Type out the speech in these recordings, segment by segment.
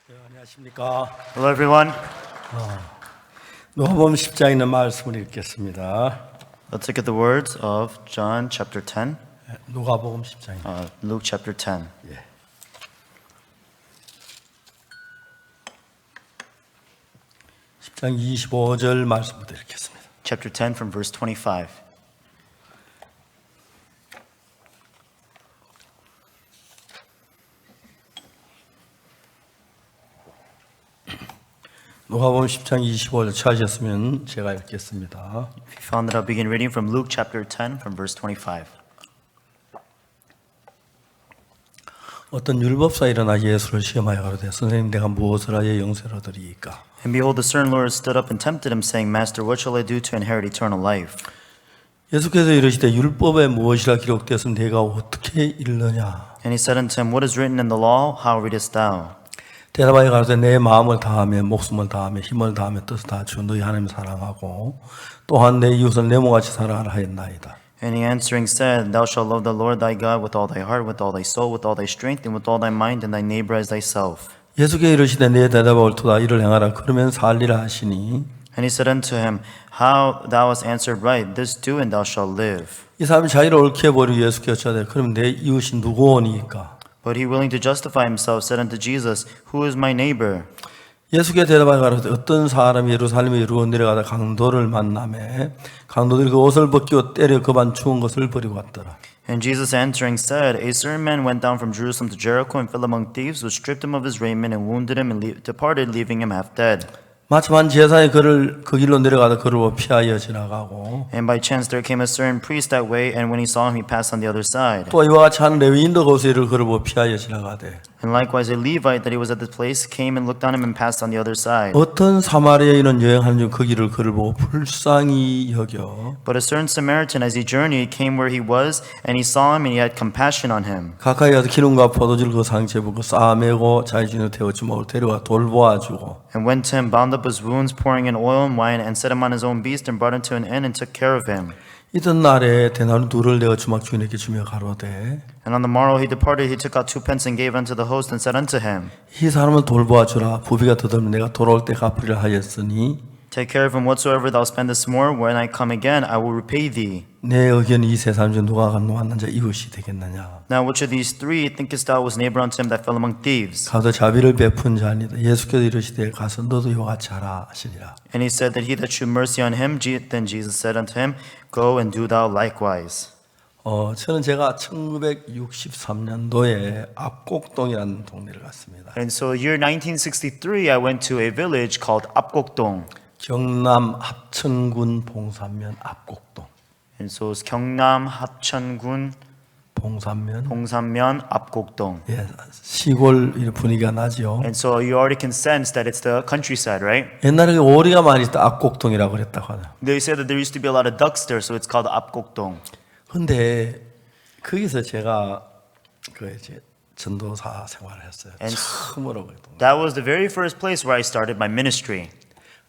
네, 안녕하십니까. Hello, everyone. 누가복음 10장에 있는 말씀을 읽겠습니다. Let's look at the words of John chapter 10, 누가복음 10장입니다. Luke chapter 10. 10장 25절 말씀부터 읽겠습니다. Chapter 10 from verse 25. 누가복음 10장 25절 찾으셨으면 제가 읽겠습니다. If you found that, I'll begin reading from Luke chapter 10 from verse 25. 어떤 율법사 일어나 예수를 시험하여 가로되 선생님 내가 무엇을 하여 영생을 얻으리이까? And behold, the certain Lord stood up and tempted him, saying, Master, what shall I do to inherit eternal life? 예수께서 이르시되 율법에 무엇이라 기록되었으면 내가 어떻게 읽느냐? And he said unto him, What is written in the law? How readest thou? 대답하여 가로되 내 마음을 다하며 목숨을 다하며 힘을 다하며 뜻을 다하여 너희 하나님 사랑하고 또한 내 이웃을 내 몸같이 사랑하라 하였나이다. And he answering said, Thou shalt love the Lord thy God with all thy heart, with all thy soul, with all thy strength, and with all thy mind, and thy neighbor as thyself. 예수께 이르시되 내 대답이 옳도다 이를 행하라 그러면 살리라 하시니 And he said unto him, How thou hast answered right, this do, and thou shalt live. 이 사람이 자기를 옳게 버리고 예수께 여쭤되 그럼 내 이웃이 누구오니까? But he, willing to justify himself, said unto Jesus, Who is my neighbor? 예수께 대답하여 가로되 어떤 사람이 예루살렘에 이르러 내려가다 강도를 만나매 강도들이 그 옷을 벗기고 때려 그만 죽은 것을 버리고 왔더라. And Jesus answering said, A certain man went down from Jerusalem to Jericho and fell among thieves, who stripped him of his raiment and wounded him and departed, leaving him half dead. 마침 한 제사장이 그를 그 길로 내려가다 그를 피하여 지나가고 And by chance there came a certain priest that way, and when he saw him, he passed on the other side. 또 이와 같이 한 레위인도 거기서 이를 그를 피하여 지나가되 And likewise a Levite that he was at the place came and looked on him and passed on the other side. 어떤 사마리아인은 여행하는 중 그 길을 그를 보고 불쌍히 여겨 But a certain Samaritan, as he journeyed, came where he was, and he saw him, and he had compassion on him. 가까이 가서 기름과 포도주를 그 상처에 붓고 쌓아매고 자기 진으로 태워 주먹으로 데려가 돌보아주고 And went to him, bound up his wounds, pouring in oil and wine, and set him on his own beast, and brought him to an inn, and took care of him. 이던 날에 대나루 둘을 내어 주막 주인에게 주며 가로되 And on the morrow he departed, he took out 2 pence and gave unto the host, and said unto him, 이 사람을 돌보아주라 부비가 더들면 내가 돌아올 때 갚으리라 하였으니 Take care of him whatsoever thou spendest more, when I come again, I will repay thee. 내 의견이 이 세 사람 중 누가 건너왔는 자 이웃이 되겠느냐? Now which of these three thinkest thou was neighbor unto him that fell among thieves? 가서 자비를 베푼 자니라. 예수께서 이르시되 가서 너도 이와 같이 하라 하시니라. And he said that he that shewed mercy on him, then Jesus said unto him, Go and do thou likewise. 저는 제가 1963년도에 압곡동이라는 동네를 갔습니다. And so year 1963, I went to a village called Apgokdong. 경남 합천군 봉산면 압곡동. And so it's 경남 합천군 봉산면. 봉산면 Apgokdong. 예, 시골 분위기가 나죠. And so you already can sense that it's the countryside, right? 옛날에 오리가 많이 있다 압곡동이라고 그랬다고 하죠. They say that there used to be a lot of ducks there, so it's called Apgokdong. 근데 거기서 제가 그 이제 전도사 생활을 했어요. 처음으로 그랬던 That was the very first place where I started my ministry.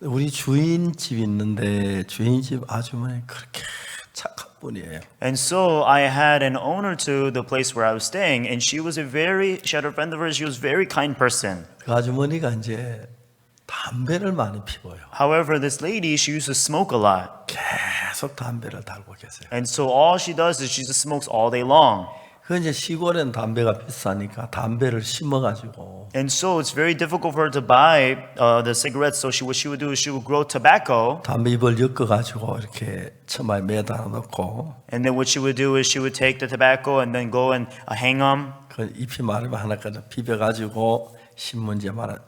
우리 주인집 있는데 주인집 아주머니 그렇게 착한 분이에요. And so I had an owner to the place where I was staying, and she had a friend of hers, she was a very kind person. 그 아주머니가 이제 담배를 많이 피워요. However, this lady, she used to smoke a lot. 계속 담배를 달고 계세요. And so all she does is she just smokes all day long. 그 이제 시골엔 담배가 비싸니까 담배를 심어가지고 And so it's very difficult for her to buy the cigarettes. So what she would do is she would grow tobacco. 담배 잎을 엮어가지고 이렇게 처마에 매달아 놓고 And then what she would do is she would take the tobacco and then go and hang them. 그 잎이 마르면 하나까지 비벼가지고 신문지에 말아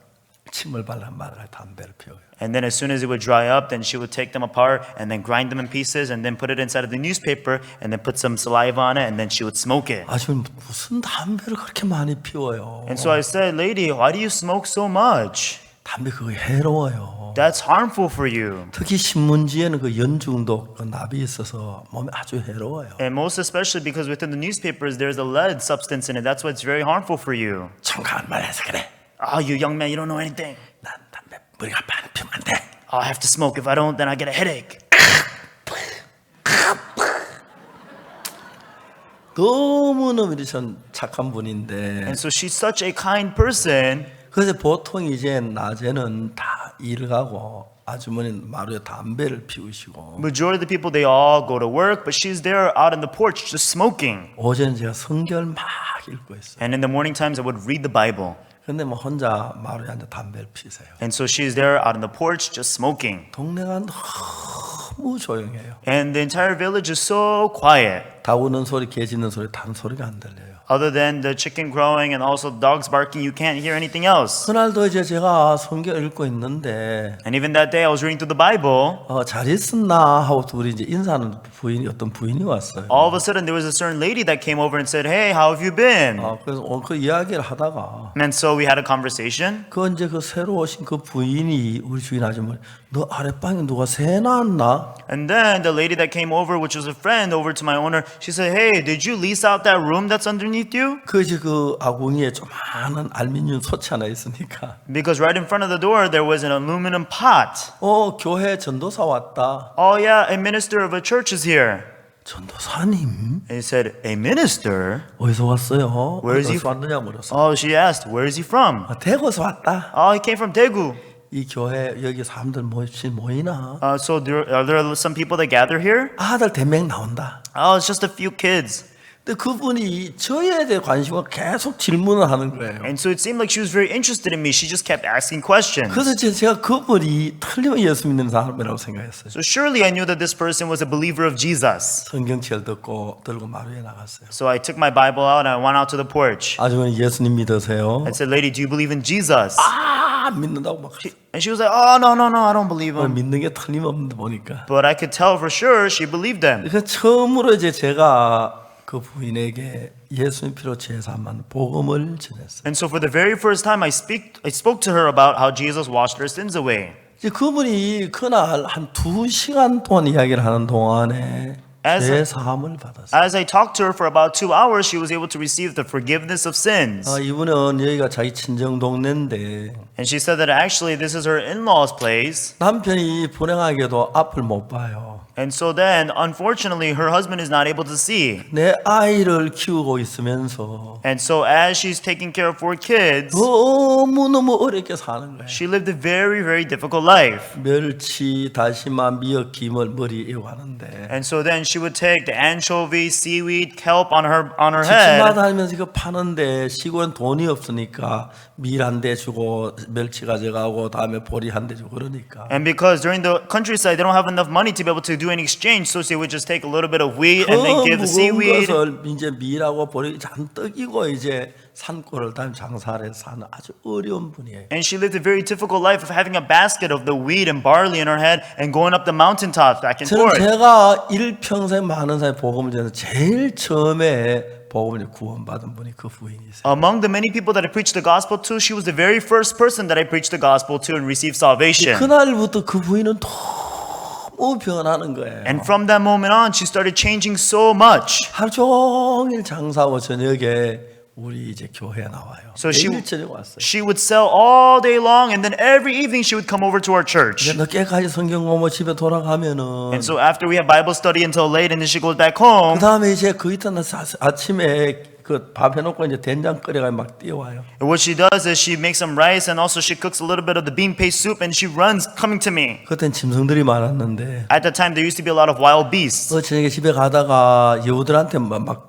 침을 발라 말아 담배를 피워요. And then as soon as it would dry up, then she would take them apart and then grind them in pieces and then put it inside of the newspaper and then put some saliva on it and then she would smoke it. 아주 무슨 담배를 그렇게 많이 피워요? And so I said, lady, why do you smoke so much? 담배 그거 해로워요. That's harmful for you. 특히 신문지에는 그 연중독, 그 납이 있어서 몸에 아주 해로워요. And most especially because within the newspapers, there's a lead substance in it. That's why it's very harmful for you. 청강한 말 해서 그래. Oh, you young man, you don't know anything. 난 담배 머리가 많이 피우면 안 돼. Oh, I have to smoke. If I don't, then I get a headache. 너무너무 참 착한 분인데 And so she's such a kind person. 그래서 보통 이제 낮에는 다 일을 가고 아주머니는 마루에 담배를 피우시고 Majority of the people, they all go to work, but she's there out on the porch just smoking. 오전에 제가 성경을 막 읽고 있어요. And in the morning times, I would read the Bible. 근데 뭐 혼자 마루에 앉아 담배를 피세요. And so she's there out on the porch just smoking. 동네가 너무 조용해요. And the entire village is so quiet. 닭 우는 소리, 개 짖는 소리, 다른 소리가 안 들려요. Other than the chicken crowing and also dogs barking, you can't hear anything else. 그날도 이제 제가 성경 읽고 있는데 And even that day, I was reading through the Bible. 잘 있었나 하고 둘이 이제 인사하는 어떤 부인이 왔어요. All of a sudden, there was a certain lady that came over and said, "Hey, how have you been?" 그래서 그 이야기를 하다가 And so we had a conversation. 그 이제 그 새로 오신 그 부인이 우리 주인 아주머니 너 아랫방에 누가 새 낳았나? And then the lady that came over, which was a friend over to my owner, she said, "Hey, did you lease out that room that's underneath you?" 그 이제 그 아궁이에 조그마한 알루미늄 소치 하나 있으니까 Because right in front of the door, there was an aluminum pot. 교회 전도사 왔다. Oh yeah, a minister of a church is here. 전도사님 And he said, "A minister?" 어디서 왔어요? Where is he 어디서 왔느냐 물었어. Oh, she asked, "Where is he from?" 대구에서 왔다. Oh, he came from Daegu. 이 교회 여기 사람들 모이나? So are there some people that gather here? 아들 대명 나온다. Oh, it's just a few kids. 근데 그분이 저에 대해 관심을 계속 질문을 하는 거예요. And so it seemed like she was very interested in me. She just kept asking questions. 그래서 제가 그분이 틀림없이 예수 믿는 사람이라고 생각했어요. So surely I knew that this person was a believer of Jesus. 성경책을 들고 마루에 나갔어요. So I took my Bible out and I went out to the porch. 아주머니 예수님 믿으세요? I said, "Lady, do you believe in Jesus?" 믿는다고 막 And she was like, "Oh, no, I don't believe him." 믿는 게 틀림없는데 보니까. But I could tell for sure she believed him. 그 처음으로 이제 제가 그 부인에게 예수님 피로 제사만 복음을 전했어요. And so for the very first time, I spoke to her about how Jesus washed her sins away. 이제 그분이 그날 한 2시간 동안 이야기를 하는 동안에 제 사함을 받았어요. As I talked to her for about 2 hours, she was able to receive the forgiveness of sins. 이분은 여기가 자기 친정 동네인데 And she said that actually this is her in-laws' place. 남편이 불행하게도 앞을 못 봐요. And so then, unfortunately, her husband is not able to see. 내 아이를 키우고 있으면서 And so as she's taking care of 4 kids, 너무너무 어렵게 사는 거예요. she lived a very, very difficult life. 멸치, 다시마, 미역, 김을 머리에 이고 하는데 And so then she would take the anchovy, seaweed, kelp on her 집집마다 head. 하면서 이거 파는데 시골은 돈이 없으니까 밀 한 대 주고 멸치 가져가고 다음에 보리 한 대 주고 그러니까 And because during the countryside, they don't have enough money to be able to do an exchange, so she would just take a little bit of wheat and then give the 무거운 seaweed. 것을 이제 밀하고 보리 잔뜩 이고 이제 산골을 다니며 장사를 해서 사는 아주 어려운 분이에요. And she lived a very difficult life of having a basket of the wheat and barley in her head and going up the mountaintops back and 저는 forth. 제가 일평생 많은 사람이 복음을 전해서 제일 처음에 복음을 구원받은 분이 그 부인이세요. Among the many people that I preached the gospel to, she was the very first person that I preached the gospel to and received salvation. 그날부터 그 부인은 너무 변하는 거예요. And from that moment on, she started changing so much. 하루 종일 장사하고 저녁에 우리 이제 교회에 나와요. So she 매일 저녁 왔어요. would sell all day long, and then every evening she would come over to our church. 이제 늦게까지 성경 공부 집에 돌아가면은 And so after we have Bible study until late, and then she goes back 그 home. 다음에 이제 그 이튿날 아침에 그 밥 해놓고 이제 된장 끓여가 막 뛰어와요. And what she does is she makes some rice, and also she cooks a little bit of the bean paste soup, and she runs coming to me. 그땐 짐승들이 많았는데 At that time, there used to be a lot of wild beasts. 저녁에 집에 가다가 여우들한테 막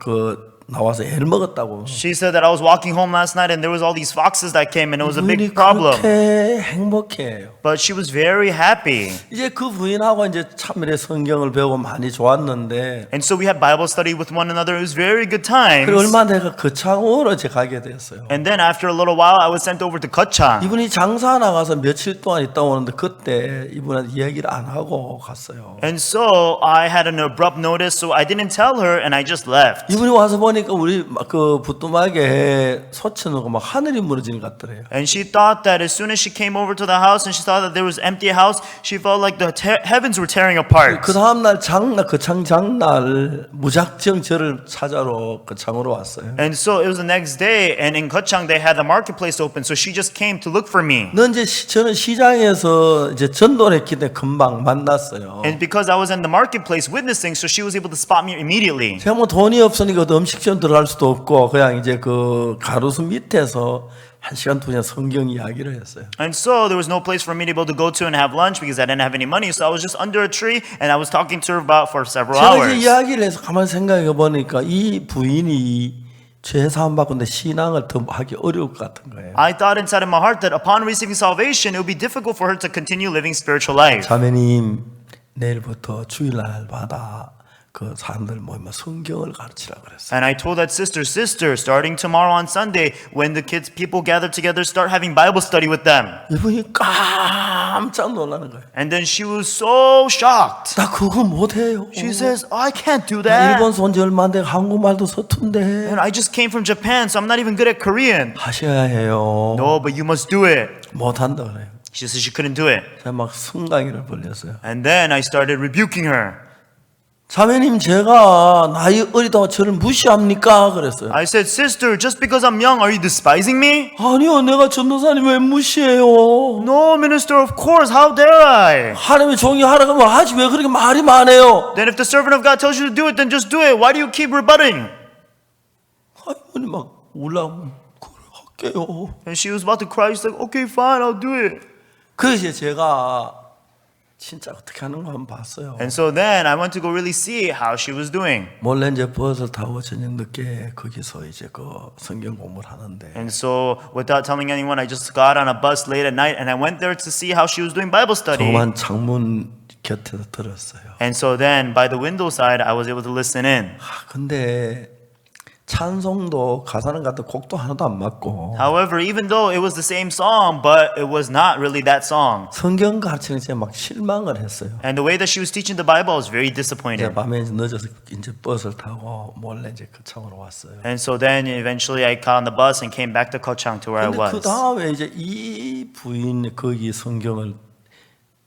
나와서 애를 먹었다고. She said that I was walking home last night and there was all these foxes that came and it was a 부인이 big problem. 그렇게 행복해요. But she was very happy. 이제 그 부인하고 이제 참으로 성경을 배우고 많이 좋았는데 And so we had Bible study with one another. It was very good times. 그리고 얼마 내가 거창으로 이제 가게 됐어요. And then after a little while, I was sent over to Kutchang. 이분이 장사 나가서 며칠 동안 있다 오는데 그때 이분한테 이야기를 안 하고 갔어요. And so I had an abrupt notice, so I didn't tell her and I just left. 이분이 와서 보니까 우리 그 부뚜막에 소천하고 막 하늘이 무너지는 것 같더래요. And she thought that as soon as she came over to the house and she saw that there was empty house, she felt like the heavens were tearing apart. 그 다음 날 거창 장날 무작정 저를 찾아러 거창으로 왔어요. And so it was the next day, and in Kutchang they had the marketplace open, so she just came to look for me. 저는 시장에서 이제 전도를 했기 때문에 금방 만났어요. And because I was in the marketplace witnessing, so she was able to spot me immediately. 제가 뭐 돈이 없으니까 음식점 시험 들어갈 수도 없고 그냥 이제 그 가로수 밑에서 1시간 2시간 성경 이야기를 했어요. And so there was no place for me to be able to go to and have lunch because I didn't have any money. So I was just under a tree and I was talking to her about for several 제가 이제 hours. 이야기를 해서 가만히 생각해 보니까 이 부인이 죄 사함 받고는데 신앙을 더 하기 어려울 것 같은 거예요. I thought inside of my heart that upon receiving salvation, it would be difficult for her to continue living spiritual life. 자매님 내일부터 주일날마다 그 사람들 모이면 성경을 가르치라고 그랬어요. And I told that sister, starting tomorrow on Sunday, when the people gather together, start having Bible study with them. 이분이 깜짝 놀라는 거예요. And then she was so shocked. 나 그거 못해요. She says, I can't do 나 that. 일본서 온 지 얼마 안 돼 한국말도 서툰데. And I just came from Japan, so I'm not even good at Korean. 하셔야 해요. No, but you must do it. 못한다 그래요. She said she couldn't do it. 제가 막 승강이를 벌렸어요. And then I started rebuking her. 자매님 제가 나이 어리다고 저를 무시합니까? 그랬어요. I said, sister, just because I'm young, are you despising me? 아니요 내가 전도사님 왜 무시해요? No, minister, of course, how dare I? 하나님의 종이 하라고 하면 하지 왜 그렇게 말이 많아요? Then if the servant of God tells you to do it, then just do it. Why do you keep rebutting? 아니 막 울라고 그래 할게요. And she was about to cry. She's like, okay, fine, I'll do it. 그래서 제가 진짜 어떻게 하는 거 한번 봤어요. And so then I went to go really see how she was doing. 몰래 이제 버스를 타고 저녁 늦게 거기서 이제 그 성경 공부를 하는데 And so without telling anyone, I just got on a bus late at night and I went there to see how she was doing Bible study. 조그만 창문 곁에서 들었어요. And so then by the window side, I was able to listen in. 근데 찬송도 가사는 같은 곡도 하나도 안 맞고 However, even though it was the same song, but it was not really that song. 성경 가르치는 게 막 실망을 했어요. And the way that she was teaching the Bible, I was very 이제 disappointed. 밤에 이제 늦어서 이제 버스를 타고 몰래 이제 그 창으로 왔어요. And so then eventually I got on the bus and came back to Kochang to where I 근데 그 was. 다음에 이제 이 부인 거기 성경을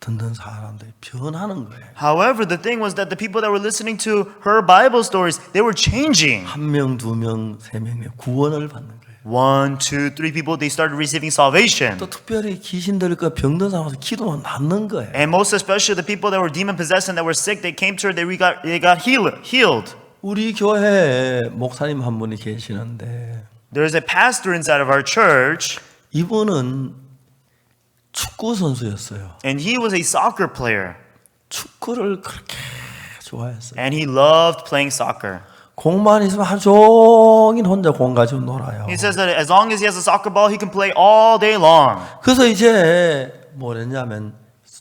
듣는 사람들이 변하는 거예요. However, the thing was that the people that were listening to her Bible stories, they were changing. 한 명, 두 명, 세 명의 구원을 받는 거예요. 1, 2, 3 people, they started receiving salvation. 또 특별히 귀신 들릴 거 병든 사람한테 기도는 낫는 거예요. And most especially the people that were demon possessed and that were sick, they came to her, they got healed. 우리 교회에 목사님 한 분이 계시는데 There's a pastor inside of our church, 이분은 축구 선수였어요. and he was a soccer player. 축구를 그렇게 좋아했어요. And he loved playing soccer. 공만 있으면 하루 종일 혼자 공 가지고 놀아요. He says that as long as he has a soccer ball, he can play all day long. 그래서 이제 뭘 했냐면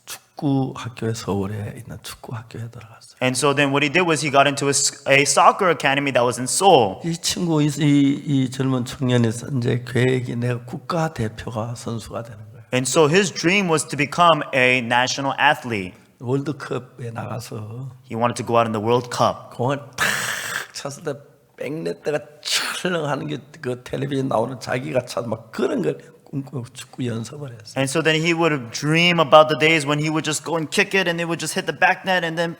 축구 학교에 서울에 있는 축구 학교에 들어갔어요. And so then what he did was he got into a soccer academy that was in Seoul. 이 친구 이 젊은 청년이 이제 계획이 내가 국가 대표가 선수가 되는 거예요. And so his dream was to become a national athlete. 월드컵에 나가서 He wanted to go out in the World Cup. 공을 탁 찼을 때 백넷대가 철렁하는 게 그 텔레비전 나오는 자기가 막 그런 걸 꿈꾸고 축구 연습을 했어요. And so then he would dream about the days when he would just go and kick it and it would just hit the back net and then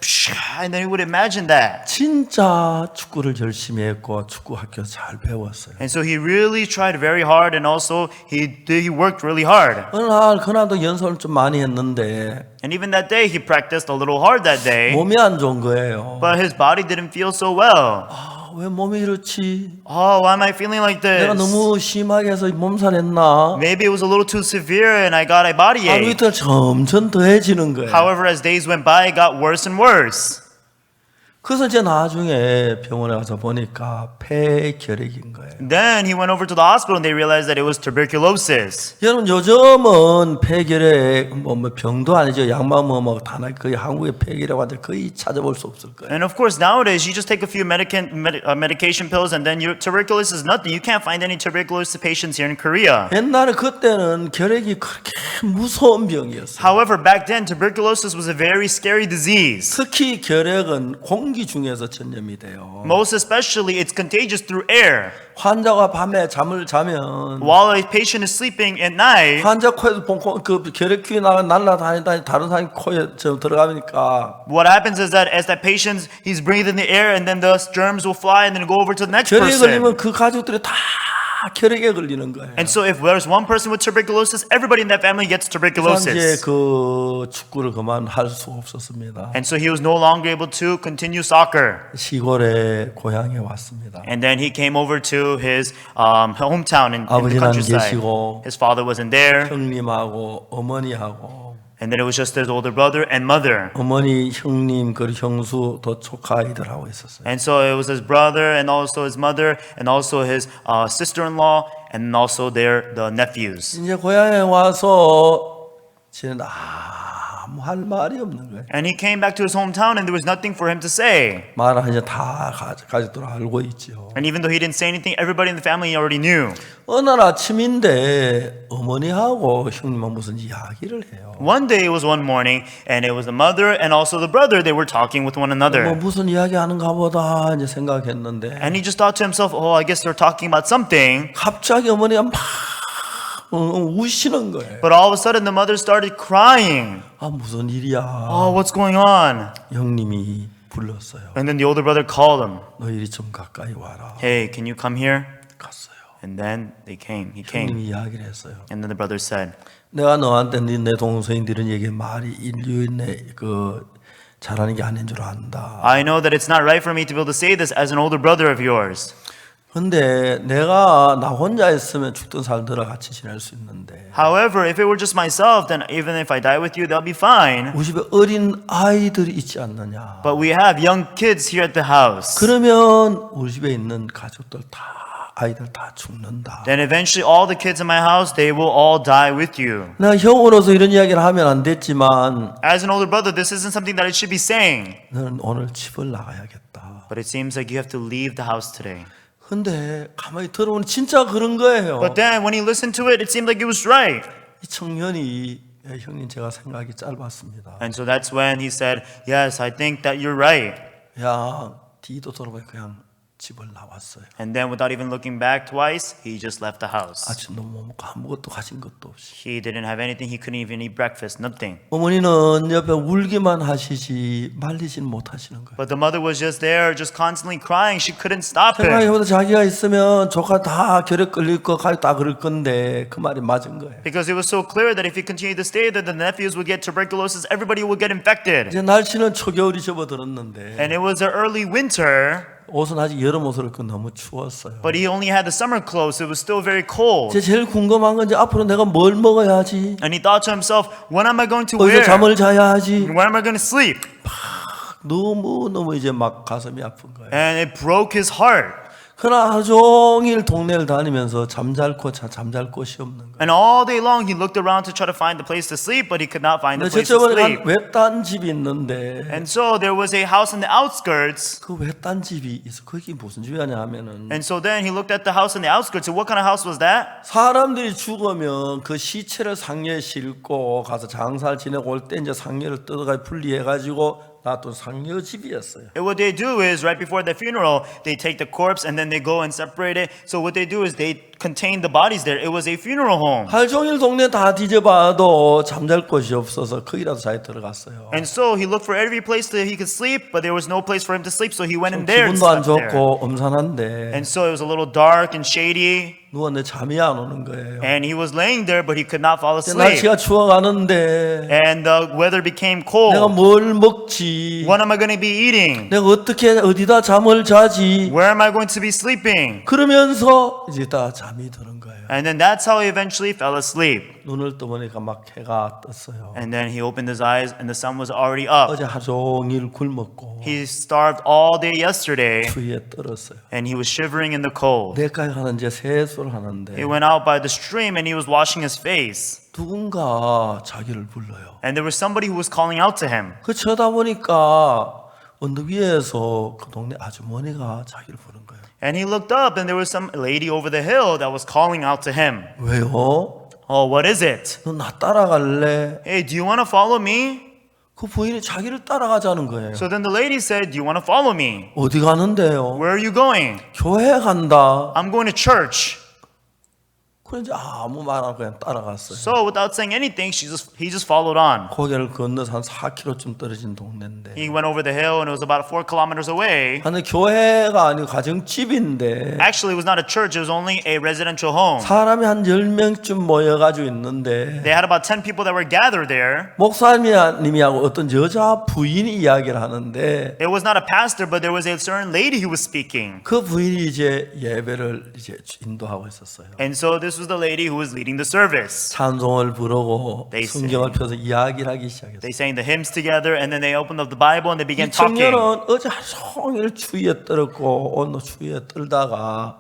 he would imagine that. 진짜 축구를 열심히 했고 축구 학교에서 잘 배웠어요. And so he really tried very hard and also he worked really hard. 어느 날 그날도 연습을 좀 많이 했는데 And even that day he practiced a little hard that day. 몸이 안 좋은 거예요. But his body didn't feel so well. 왜 몸이 이렇지? Oh, why am I feeling like 내가 this? 너무 심하게 해서 몸살했나? Maybe it was a little too severe and I got a body 하루 ache. 이틀 점점 더해지는 거예요. However, as days went by, it got worse and worse. 그래서 이제 나중에 병원에 가서 보니까 폐결핵인 거예요. Then he went over to the hospital and they realized that it was tuberculosis. 여러분 요즘은 폐결핵 뭐 병도 아니죠. 약만 뭐 다나 거의 한국의 폐결핵 환자 거의 찾아볼 수 없을 거예요. And of course, nowadays, you just take a few medication pills and then your tuberculosis is nothing. You can't find any tuberculosis patients here in Korea. 옛날에 그때는 결핵이 그렇게 무서운 병이었어요. However, back then, tuberculosis was a very scary disease. 특히 결핵은 공기 중에서 전염이 돼요. Most especially, it's contagious through air. 환자가 밤에 잠을 자면 While a patient is sleeping at night, 환자 코에서 그 결핵균이 날아다니다 다른 사람 코에 들어가니까 what happens is that as that patient, he's breathing in the air and then the germs will fly and then go over to the next 결핵이 person. 걸리면 그 가족들이 다 혈액에 걸리는 거예요. And so if there's one person with tuberculosis, everybody in that family gets 그래서 이제 tuberculosis. 그 축구를 그만할 수 없었습니다. And so he was no longer able to continue soccer. 시골에 고향에 왔습니다. And then he came over to his hometown in the 아버지는 안 countryside. 계시고 His father wasn't there. 형님하고 어머니하고 And then it was just his older brother and mother. 어머니, 형님, 그리고 형수, 더 조카 아이들하고 있었어요. And so it was his brother and also his mother and also his sister-in-law and also the nephews. 이제 고향에 와서 쟤는 아무 할 말이 없는 거예요. And he came back to his hometown and there was nothing for him to say. 말은 이제 다 가족들 알고 있죠. And even though he didn't say anything, everybody in the family already knew. 어느 날 아침인데 어머니하고 형님은 무슨 이야기를 해요. One day it was one morning and it was the mother and also the brother, they were talking with one 뭐 another. 무슨 이야기 하는가 보다 이제 생각했는데 And he just thought to himself, oh, I guess they're talking about something. 갑자기 어머니가 막 우시는 거예요. But all of a sudden the mother started crying. 아 무슨 일이야. Oh, what's going on? 형님이 불렀어요. And then the older brother called him. 너 이리 좀 가까이 와라. Hey, can you come here? 갔어요. And then they came. He came. 형님이 이야기를 했어요. And then the brother said, 내가 너한테 내 동생들은 얘기 말이 인류의 그 잘하는 게 아닌 줄 안다. I know that it's not right for me to be able to say this as an older brother of yours. 근데 내가 나 혼자 있으면 죽든 살더라 같이 지낼 수 있는데 However, if it were just myself, then even if I die with you, that'll be fine. 우리 집에 어린 아이들이 있지 않느냐. But we have young kids here at the house. 그러면 우리 집에 있는 가족들 다 아이들 다 죽는다. Then eventually all the kids in my house, they will all die with you. 내가 형으로서 이런 이야기를 하면 안 됐지만 As an older brother, this isn't something that I should be saying. 너는 오늘 집을 나가야겠다. But it seems like you have to leave the house today. 근데 가만히 들어보니 진짜 그런 거예요. But then when he listened to it, it seemed like it was right. 이 청년이 형님 제가 생각이 짧았습니다. And so that's when he said, yes, I think that you're right. 야, 뒤도 돌아보니 그냥 집을 나왔어요. And then without even looking back twice, he just left the house. 아침도 못 먹고 아무것도 가진 것도 없이. He didn't have anything. He couldn't even eat breakfast. Nothing. 어머니는 옆에 울기만 하시지 말리진 못하시는 거예요. But the mother was just there, just constantly crying. She couldn't stop him. 생각해보다 자기가 있으면 조카 다 결핵 걸릴 거 가족 다 그럴 건데 그 말이 맞은 거예요. Because it was so clear that if he continued to stay there, the nephews would get tuberculosis. Everybody would get infected. 이제 날씨는 초겨울이 접어들었는데 And it was the early winter, 옷은 아직 여름 옷을 입고 너무 추웠어요. but he only had the summer clothes. It was still very cold. 이제 제일 궁금한 건 이제 앞으로 내가 뭘 먹어야지, And he thought to himself, when am I going to 어디서 wear? 잠을 자야지. When am I going to sleep? 너무 이제 막 가슴이 아픈 거예요. And it broke his heart. 그러나 하루 종일 동네를 다니면서 잠잘 곳이 없는 거예요. And all day long he looked around to try to find a place to sleep, but he could not find a 근데 place to 저쪽에 sleep. 한 외딴 집이 있는데 And so there was a house in the outskirts. 그 외딴 집이 있어. 그게 무슨 집이냐 하면은 And so then he looked at the house in the outskirts. So what kind of house was that? 사람들이 죽으면 그 시체를 상려에 싣고 가서 장사를 지내고 올 때 이제 상려를 뜯어가 분리해가지고 놔둔 상려집이었어요. And what they do is right before the funeral, they take the corpse and then they go and separate it. So what they do is they contain the bodies there. It was a funeral home. 하루 종일 동네 다 뒤져봐도 잠잘 곳이 없어서 거기라도 잘 들어갔어요. And so he looked for every place that he could sleep, but there was no place for him to sleep. So he went in there and 기분도 안 slept there. 좋고 엄산한데 And so it was a little dark and shady. 누웠는데 잠이 안 오는 거예요. And he was laying there, but he could not fall 이제 asleep. 날씨가 추워가는데 And the weather became 내가 cold. 뭘 먹지? What am I going to be eating? 내가 어디다 잠을 자지? Where am I going to be sleeping? 그러면서 이제 다 잠이 드는 거예요. And then that's how he eventually fell asleep. 눈을 떠보니까 막 해가 떴어요. And then he opened his eyes and the sun was already up. 어제 하루 종일 굶었고 He starved all day yesterday 추위에 떨었어요. and he was shivering in the cold. 내가 하는 이제 세수를 하는데 He went out by the stream and he was washing his face. 누군가 자기를 불러요. And there was somebody who was calling out to him. 그 쳐다보니까 언덕 위에서 그 동네 아주머니가 자기를 부른 거예요. And he looked up and there was some lady over the hill that was calling out to him. 왜요? Oh, what is it? 너 나 따라갈래? Hey, do you want to follow me? 그 부인이 자기를 따라가자는 거예요. So then the lady said, do you want to follow me? 어디 가는데요? Where are you going? 교회 간다. I'm going to church. 그래 이제 아무 말 안 하고 그냥 따라갔어요. So without saying anything, he just followed on. 고개를 건너서 한 4km쯤 떨어진 동네인데. He went over the hill and it was about 4 kilometers away. 하는 교회가 아니고 가정집인데 Actually, it was not a church, it was only a residential home. 사람이 한 10명쯤 모여가지고 있는데 They had about 10 people that were gathered there. 목사님하고 어떤 여자 부인이 이야기를 하는데 It was not a pastor, but there was a certain lady who was speaking. 그 부인이 이제 예배를 이제 인도하고 있었어요. And so this was the lady who was leading the service. 찬송을 부르고 They 성경을 펴서 이야기를 하기 시작했어요. They sang the hymns together and then they opened up the Bible and they 이 began talking. 청년은 어제 하루 종일 추위에 떨었고 오늘 추위에 떨다가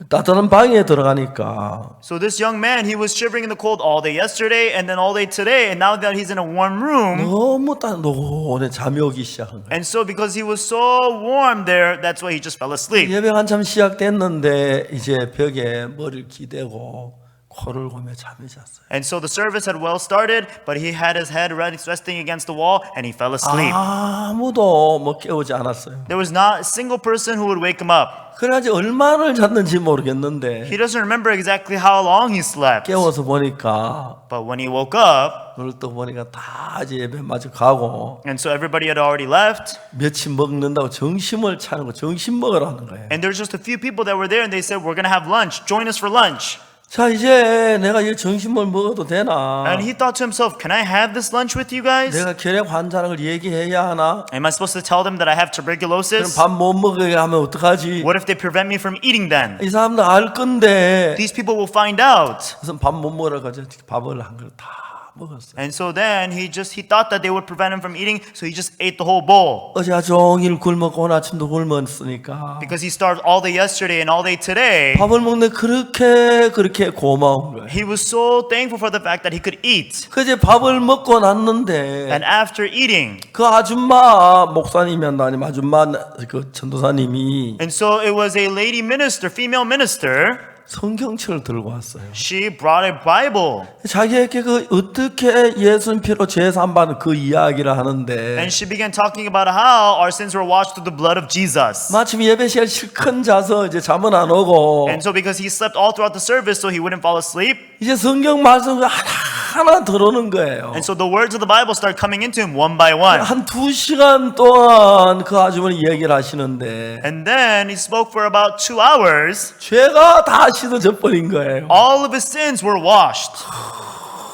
따뜻한 방에 들어가니까 So this young man, he was shivering in the cold all day yesterday and then all day today, and now that he's in a warm room, 너무 노곤해 잠이 오기 시작한 거예요. and so because he was so warm there, that's why he just fell asleep. 예배 한참 시작됐는데 이제 벽에 머리를 기대고 코를 고며 잠이 잤어요. And so the service had well started, but he had his head resting against the wall and he fell asleep. 아무도 뭐 깨우지 않았어요. There was not a single person who would wake him up. 그래가지고 얼마나 잤는지 모르겠는데 He doesn't remember exactly how long he slept. 깨워서 보니까 But when he woke up, 눈을 떠 보니까 다 이제 예배 마저 가고 and so everybody had already left, 며칠 먹는다고 점심을 차리고 점심 먹으라는 거예요. and there's just a few people that were there, and they said, "We're gonna have lunch. Join us for lunch." 자 이제 내가 이 점심을 먹어도 되나? And he thought to himself, "Can I have this lunch with you guys? 내가 결핵 환자라는 걸 얘기해야 하나? Am I supposed to tell them that I have 그럼 tuberculosis? 밥 못 먹게 하면 어떡하지? What if they prevent me from eating then? 이 사람들 알 건데 These people will find out." 그래서 밥 못 먹으라 가지고 밥을 한 그릇 다 먹었어요. And so then he thought that they would prevent him from eating, so he just ate the whole bowl. 어제 하루 종일 굶었고 오늘 아침도 굶었으니까 Because he starved all day yesterday and all day today, 밥을 먹는데 그렇게 고마운 거예요. he was so thankful for the fact that he could eat. 그 이제 밥을 먹고 났는데 And after eating, 그 아줌마 목사님이었나 아니면 아줌마 그 전도사님이 and so it was a lady minister, female minister, 성경책을 들고 왔어요. she brought a Bible. 자기에게 그 어떻게 예수님 피로 죄 사함받는 그 이야기를 하는데 And she began talking about how our sins were washed through the blood of Jesus. 마침 예배 시간 실컷 자서 이제 잠은 안 오고 And so because he slept all throughout the service so he wouldn't fall asleep, 이제 성경 말씀을 하나하나 들어오는 거예요. and so the words of the Bible start coming into him one by one. 한 2시간 동안 그 아주머니 얘기를 하시는데 And then he spoke for about 2 hours. 죄가 다 씻어져 버린 거예요. All of his sins were washed.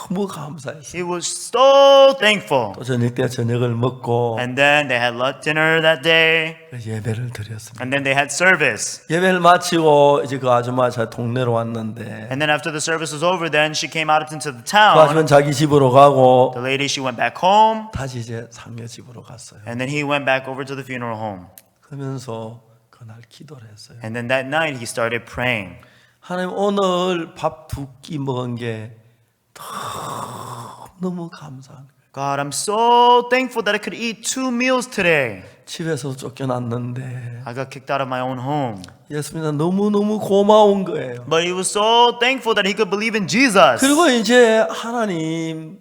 너무 감사했어요. He was so thankful. 또 저녁 때 저녁을 먹고 And then they had dinner that day. 예배를 드렸습니다. And then they had service. 예배를 마치고 이제 그 아줌마 자 동네로 왔는데 And then after the service was over, then she came out into the 그 town. 아줌마는 자기 집으로 가고 The lady, she went back home. 다시 이제 상녀 집으로 갔어요. And then he went back over to the funeral home. 그러면서 그날 기도를 했어요. And then that night he started praying. 하나님 오늘 밥 2끼 먹은 게 너무 감사한 거예요. God, I'm so thankful that I could eat 2 meals today. 집에서 쫓겨났는데 I got kicked out of my own home. 예수님은 너무너무 고마운 거예요. But he was so thankful that he could believe in Jesus. 그리고 이제 하나님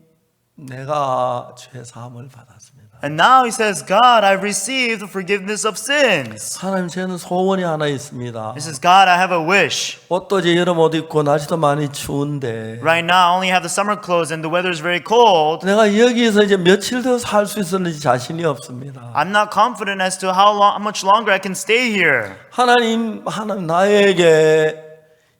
내가 죄 사함을 받았습니다. And now he says, God, I've received the forgiveness of sins. 하나님 저는 소원이 하나 있습니다. He says, God, I have a wish. 옷도 이제 여름 옷 입고 날씨도 많이 추운데 Right now, I only have the summer clothes and the weather is very cold. 내가 여기서 이제 며칠 더 살 수 있을지 자신이 없습니다. I'm not confident as to how much longer I can stay here. 하나님 나에게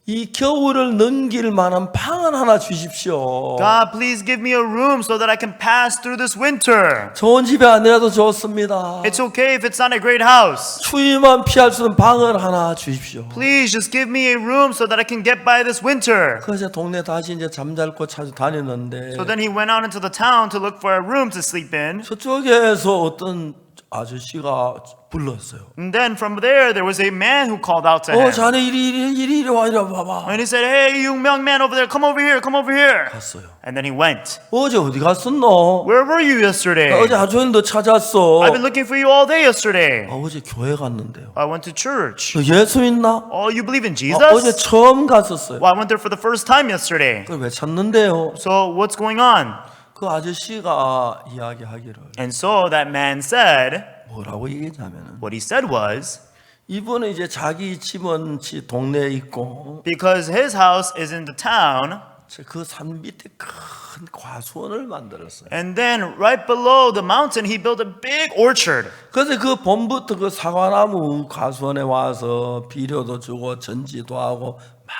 이 겨울을 넘길 만한 방을 하나 주십시오. God, please give me a room so that I can pass through this winter. 좋은 집이 아니라도 좋습니다. It's okay if it's not a great house. 추위만 피할 수 있는 방을 하나 주십시오. Please just give me a room so that I can get by this winter. 그래서 동네 다시 이제 잠잘 곳 찾아 다녔는데 So then he went out into the town to look for a room to sleep in. 저쪽에서 어떤 아저씨가 불렀어요. And then from there was a man who called out to him. 자네 이리 와 이리 봐봐. And he said, "Hey, you young man over there, come over here, come over here." 갔어요. And then he went. 어제 어디 갔었노? Where were you yesterday? 어제 하루 종일 너 찾았어. I've been looking for you all day yesterday. 어제 교회 갔는데요. I went to church. 너 예수 믿나? Oh, you believe in 어제 Jesus? 처음 갔었어요. Well, I went there for the first time yesterday. 그걸 왜 찾는데요? So what's going on? 그 아저씨가 이야기하기를 And so that man said, 뭐라고 얘기했냐면은 what he said was, 이분은 이제 자기 집은 동네에 있고 because his house is in the town. 그 산 밑에 큰 과수원을 만들었어요. And then right below the mountain, he built a big orchard. 그래서 그 봄부터 그 사과나무 과수원에 와서 비료도 주고 전지도 하고 막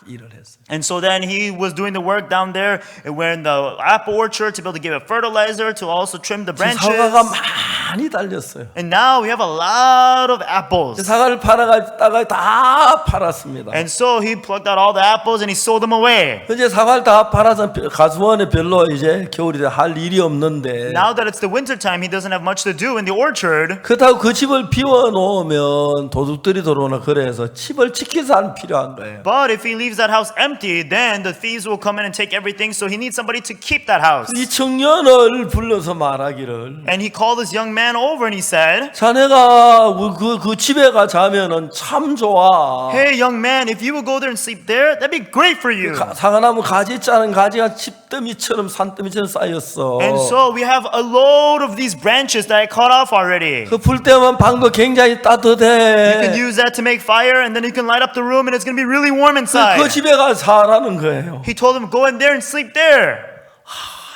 일을 했어요. And so then he was doing the work down there in the apple orchard to be able to give it fertilizer, to also trim the branches. 사과가 많이 달렸어요. And now we have a lot of apples. 사과를 팔아가다가 다 팔았습니다. And so he plucked out all the apples and he sold them away. 이제 사과를 다 팔아서 가수원에 별로 이제 겨울이 할 일이 없는데 Now that it's the winter time, he doesn't have much to do in the orchard. 그렇다고 그 집을 비워놓으면 도둑들이 들어오나 그래서 집을 지키는 사람이 필요한 거예요. But if he leaves that house empty, then the thieves will come in and take everything. So he needs somebody to keep that house. 이 청년을 불러서 말하기를 And he called this young man over and he said, 자네가 그 집에 가 자면은 참 좋아. hey young man, if you will go there and sleep there, that'd be great for you. 사과나무 가지 자른 가지가 집더미처럼 산더미처럼 쌓였어. And so we have a load of these branches that I cut off already. 그 불 때만 방도 굉장히 You can 따뜻해. use that to make fire, and then you can light up the room and it's going to be really warm 그 inside. 집에 가 살라는 거예요. He told him, go in there and sleep there.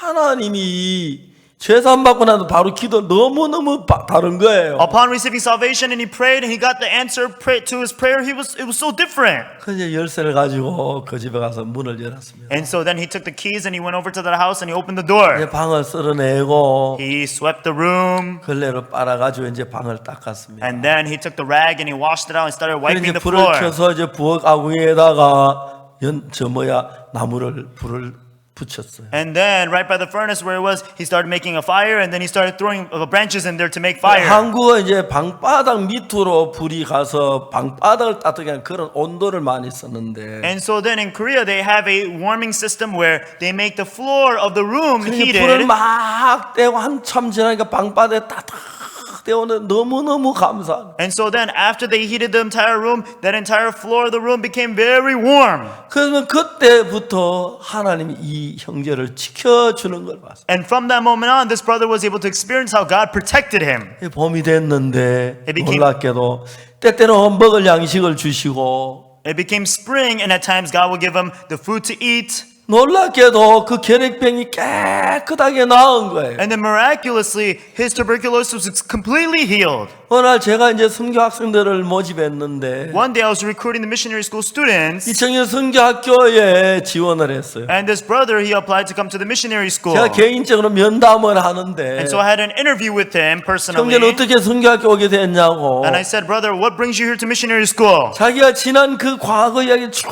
하나님이 죄산 받고 나도 바로 기도 너무너무 다른 거예요. Upon receiving salvation and he prayed and he got the answer to his prayer, it was so different. 그 이제 열쇠를 가지고 그 집에 가서 문을 열었습니다. And so then he took the keys and he went over to the house and he opened the door. 이제 방을 쓸어내고 He swept the room 걸레로 빨아가지고 이제 방을 닦았습니다. and then he took the rag and he washed it out and started wiping 이제 the 불을 floor. 켜서 이제 부엌 아궁이에다가 불을 붙였어요. And then right by the furnace where it was, he started making a fire and then he started throwing branches in there to make fire. 한국은 이제 방바닥 밑으로 불이 가서 방바닥을 따뜻하게 하는 그런 온도를 많이 썼는데 And so then in Korea they have a warming system where they make the floor of the room 불을 heated. 막 떼고 한참 지나니까 방바닥에 따뜻 때오는 너무너무 감사. And so then after they heated the entire room, that entire floor of the room became very warm. 그러면 그때부터 하나님이 이 형제를 지켜주는 걸 봤어요. And from that moment on, this brother was able to experience how God protected him. 봄이 됐는데 It became- 놀랍게도 때때로 먹을 양식을 주시고 It became spring, and at times God would give him the food to eat. 놀랍게도 그 결핵병이 깨끗하게 나은 거예요. And then miraculously, his tuberculosis was completely healed. 어느 날 제가 이제 선교 학생들을 모집했는데 One day I was recruiting the missionary school students, 이 청년 선교학교에 지원을 했어요. and this brother, he applied to come to the missionary school. 제가 개인적으로 면담을 하는데 And so I had an interview with him personally. 형제는 어떻게 선교학교 오게 됐냐고. And I said, brother, what brings you here to missionary school? 자기가 지난 그 과거 이야기 쭉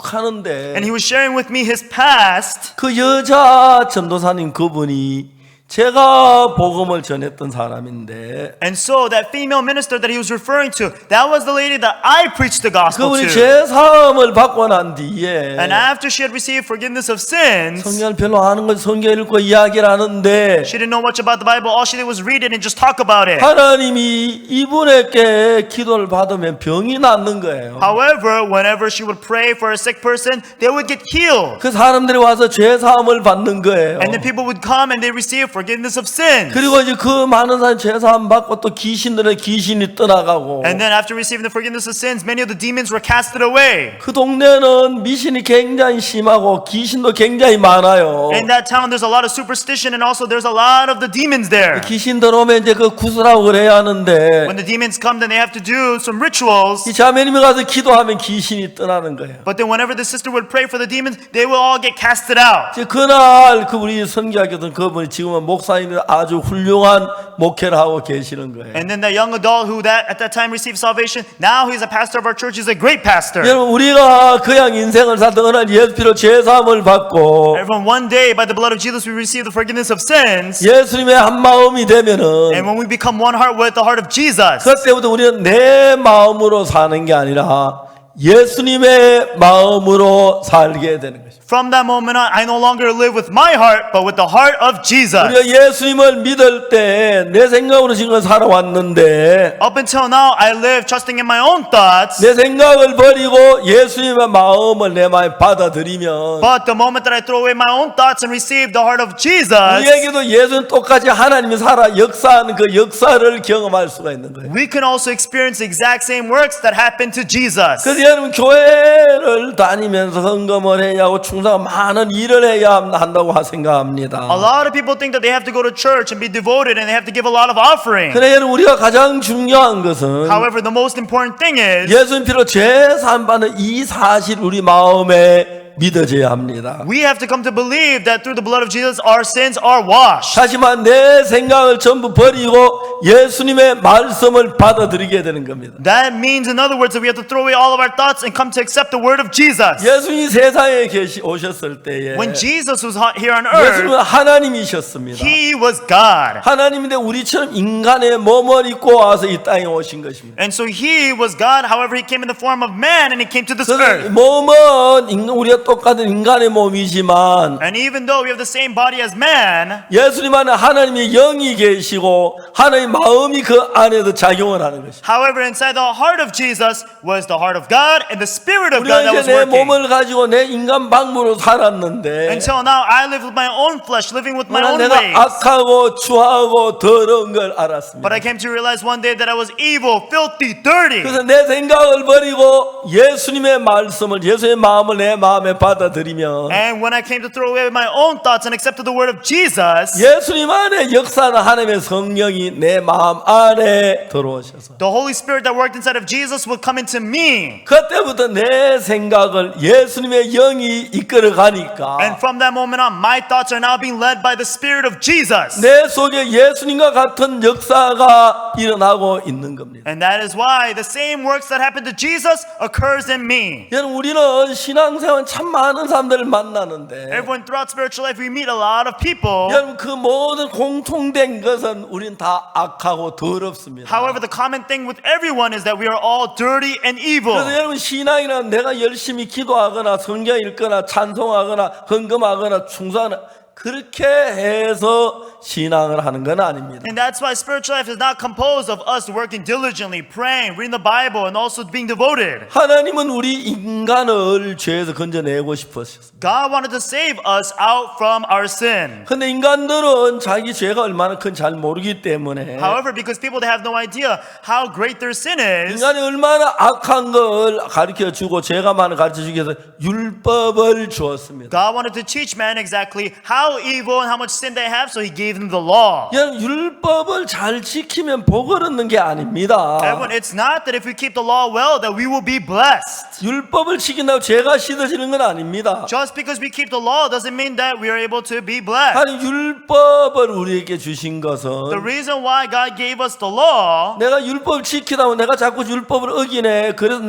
하는데 And he was sharing with me his past. 그 여자 전도사님 그분이 제가 복음을 전했던 사람인데 And so that female minister that he was referring to, that was the lady that I preached the gospel 그분이 to. 죄사함을 받고 난 뒤에 And after she had received forgiveness of sins, 성경을 별로 아는 건 성경 읽고 이야기를 하는데 she didn't know much about the Bible. All she did was read it and just talk about it. 하나님이 이분에게 기도를 받으면 병이 낫는 거예요. However, whenever she would pray for a sick person, they would get healed. 그 사람들이 와서 죄사함을 받는 거예요. And then people would come and they receive forgiveness of sins. 그리고 이제 그 많은 사람 죄사함 받고 또 귀신들의 귀신이 떠나가고 And then after receiving the forgiveness of sins, many of the demons were casted away. 그 동네는 미신이 굉장히 심하고 귀신도 굉장히 많아요. In that town, there's a lot of superstition and also there's a lot of the demons there. 귀신 들어오면 이제 그 구슬하고 그래야 하는데 When the demons come, then they have to do some rituals. 이 자매님이 가서 기도하면 귀신이 떠나는 거예요. But then whenever the sister would pray for the demons, they will all get casted out. 이제 그날 그 우리 선교학교던 그분이 지금은 목사님이 아주 훌륭한 목회를 하고 계시는 거예요. And then that young adult who at that time received salvation, now he's a pastor of our church. He's a great pastor. 여러분 우리가 그냥 인생을 살던 어느 날 예수 피로 죄사함을 받고 Everyone, one day by the blood of Jesus, we receive the forgiveness of sins. 예수님의 한 마음이 되면은 And when we become one heart with the heart of Jesus, 그때부터 우리는 내 마음으로 사는 게 아니라 예수님의 마음으로 살게 되는 것입니다. From that moment on, I no longer live with my heart, but with the heart of Jesus. 우리가 예수님을 믿을 때 내 생각으로 지금 살아왔는데 Up until now, I live trusting in my own thoughts. 내 생각을 버리고 예수님의 마음을 내 마음에 받아들이면 But the moment that I throw away my own thoughts and receive the heart of Jesus, 우리에게도 예수는 똑같이 하나님이 살아 역사하는 그 역사를 경험할 수가 있는 거예요. we can also experience the exact same works that happened to Jesus. 그래서 여러분 교회를 다니면서 헌금을 해야 하고 충성 많은 일을 해야 한다고 생각합니다. A lot of people think that they have to go to church and be devoted and they have to give a lot of offering. 그래 여러분 우리가 가장 중요한 것은 However, the most important thing is 예수님 피로 죄사함 받는 이 사실 우리 마음에 믿어져야 합니다. we have to come to believe that through the blood of Jesus our sins are washed. 하지만 내 생각을 전부 버리고 예수님의 말씀을 받아들이게 되는 겁니다. That means, in other words, that we have to throw away all of our thoughts and come to accept the word of Jesus. 예수님이 세상에 오셨을 때에 When Jesus was here on 예수님은 earth, 하나님이셨습니다. he was God. 하나님인데 우리처럼 인간의 몸을 입고 와서 이 땅에 오신 것입니다. And so he was God. However, he came in the form of man and he came to this 그래서 earth. 몸은 우리가 똑같은 인간의 몸이지만 And even though we have the same body as man, 예수님 안에 하나님의 영이 계시고 하나님의 마음이 그 안에도 작용을 하는 것입니다. however, inside the heart of Jesus was the heart of God and the Spirit of 우리가 God that was 이제 내 working. 몸을 가지고 내 인간 방법으로 살았는데 Until now, I live with my own flesh, living with my own 내가 ways. 악하고 추하고 더러운 걸 알았습니다. But I came to realize one day that I was evil, filthy, dirty. 그래서 내 생각을 버리고 예수님의 말씀을 예수의 마음을 내 마음에 받아들이면 And when I came to throw away my own thoughts and accepted the word of Jesus, 예수님 안에 역사하는 하나님의 성령이 내 마음 안에 들어오셔서 the Holy Spirit that worked inside of Jesus would come into me. 그때부터 내 생각을 예수님의 영이 이끌어 가니까 And from that moment on, my thoughts are now being led by the Spirit of Jesus. 내 속에 예수님과 같은 역사가 일어나고 있는 겁니다. And that is why the same works that happened to Jesus occurs in me. 여러분 우리는 신앙생활 참 많은 사람들을 만나는데 Everyone throughout spiritual life, we meet a lot of people. 여러분 그 모든 공통된 것은 우린 다 악하고 더럽습니다. However, the common thing with everyone is that we are all dirty and evil. 그래서 여러분 신앙이란 내가 열심히 기도하거나 성경 읽거나 찬송하거나 헌금하거나 충성하거나 그렇게 해서 신앙을 하는 건 아닙니다. And that's why spiritual life is not composed of us working diligently, praying, reading the Bible, and also being devoted. 하나님은 우리 인간을 죄에서 건져내고 싶으셨습니다. God wanted to save us out from our sin. 근데 인간들은 자기 죄가 얼마나 큰지 잘 모르기 때문에 However, because people they have no idea how great their sin is, 인간이 얼마나 악한 걸 가르쳐 주고 죄가 많은 가르쳐 주기 위해서 율법을 주었습니다. God wanted to teach man exactly how evil and how much sin they have, so he gave them the law. 여러분 율법을 잘 지키면 복을 얻는 게 아닙니다. Everyone, it's not that if we keep the law well that we will be blessed. 율법을 지킨다고 죄가 씻어지는 건 아닙니다. Just because we keep the law doesn't mean that we are able to be blessed. 아니 율법을 우리에게 주신 The 것은 reason why God gave us the law, 내가 율법을 지키다 보면 내가 자꾸 율법을 어기네. 그래서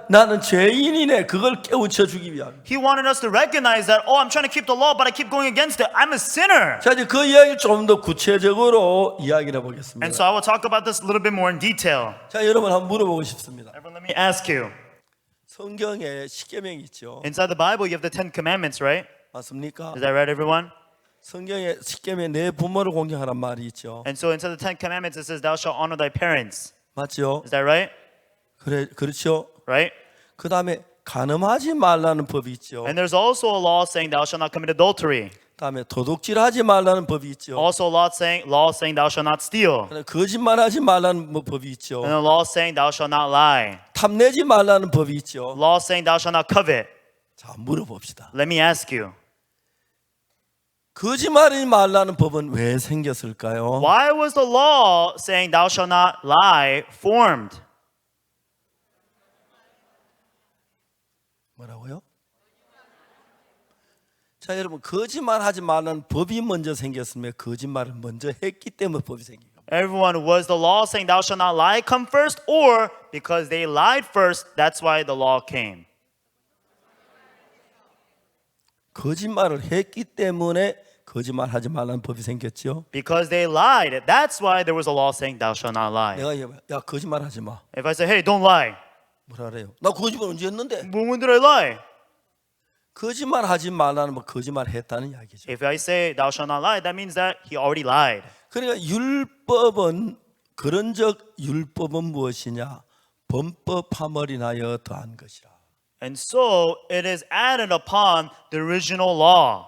나는 죄인이네. 그걸 깨우쳐 주기 위함. He wanted us to recognize that, oh, I'm trying to keep the law, but I keep going against it. I'm a sinner. 자 이제 그 이야기를 좀 더 구체적으로 이야기를 And 해보겠습니다. so I will talk about this a little bit more in detail. 자 여러분 한번 물어보고 싶습니다. Everyone, let me ask you. 성경에 십계명이 있죠. Inside the Bible, you have the 10 Commandments, right? 맞습니까? Is that right, everyone? 성경에 십계명에 내 부모를 공경하란 말이 있죠. And so inside the 10 Commandments, it says, thou shalt honor thy parents. 맞죠? Is that right? 그래 그렇죠. Right? 그 다음에 간음하지 말라는 법이 있죠. And there's also a law saying, thou shalt not commit adultery. 다음에 도둑질하지 말라는 법이 있죠. Also a law saying, thou shalt not steal. 거짓말하지 말라는 법이 있죠. And a law saying, thou shalt not lie. 탐내지 말라는 법이 있죠. Law saying, thou shalt not covet. 자 물어봅시다. Let me ask you, 거짓말하지 말라는 법은 왜 생겼을까요? why was the law saying, thou shalt not lie formed? 뭐라고요? 자 여러분 거짓말하지 말라는 법이 먼저 생겼으면 거짓말을 먼저 했기 때문에 법이 생긴 겁니다. Everyone, was the law saying, thou shalt not lie come first, or because they lied first, that's why the law came? 거짓말을 했기 때문에 거짓말하지 말라는 법이 생겼죠. Because they lied, that's why there was a law saying, thou shalt not lie. 내가 야 거짓말하지 마. If I say, hey, don't lie, 뭐라 그래요? 나 거짓말 언제 했는데? when did I lie? 거짓말하지 말라는 뭐 거짓말했다는 이야기죠. If I say thou shalt not lie, that means that he already lied. 그러니까 율법은 그런적 율법은 무엇이냐? 범법함을 인하여 더한 것이라. And so it is added upon the original law.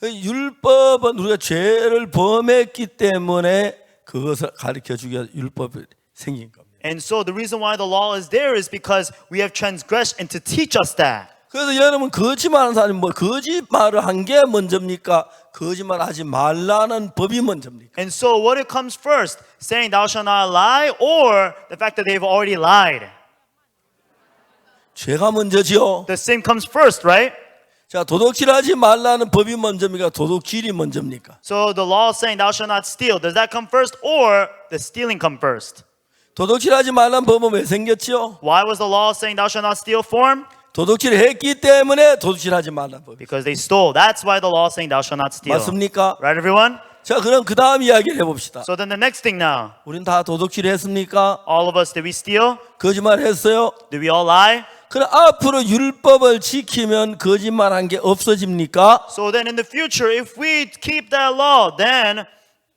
율법은 우리가 죄를 범했기 때문에 그것을 가르쳐 주기 위해서 율법이 생긴 겁니다. And so the reason why the law is there is because we have transgressed and to teach us that. 그래서 여러분 거짓말하는 사람이 뭐 거짓말을 한 게 먼저입니까? 거짓말하지 말라는 법이 먼저입니까? And so what it comes first, saying thou shalt not lie, or the fact that they've already lied? 죄가 먼저지요. The sin comes first, right? 자, 도둑질하지 말라는 법이 먼저입니까? 도둑질이 먼저입니까? So the law saying thou shalt not steal, does that come first, or the stealing come first? 도둑질하지 말라는 법은 왜 생겼지요? Why was the law saying thou shalt not steal formed? 도둑질을 했기 때문에 도둑질하지 말라는 법이. Because they stole. That's why the law saying thou shalt not steal. 맞습니까? Right, everyone? 자, 그럼 그 다음 이야기를 해봅시다. So then the next thing now, 우린 다 도둑질했습니까? all of us, did we steal? 거짓말했어요? Did we all lie? 그럼 앞으로 율법을 지키면 거짓말한 게 없어집니까? So then in the future, if we keep that law, then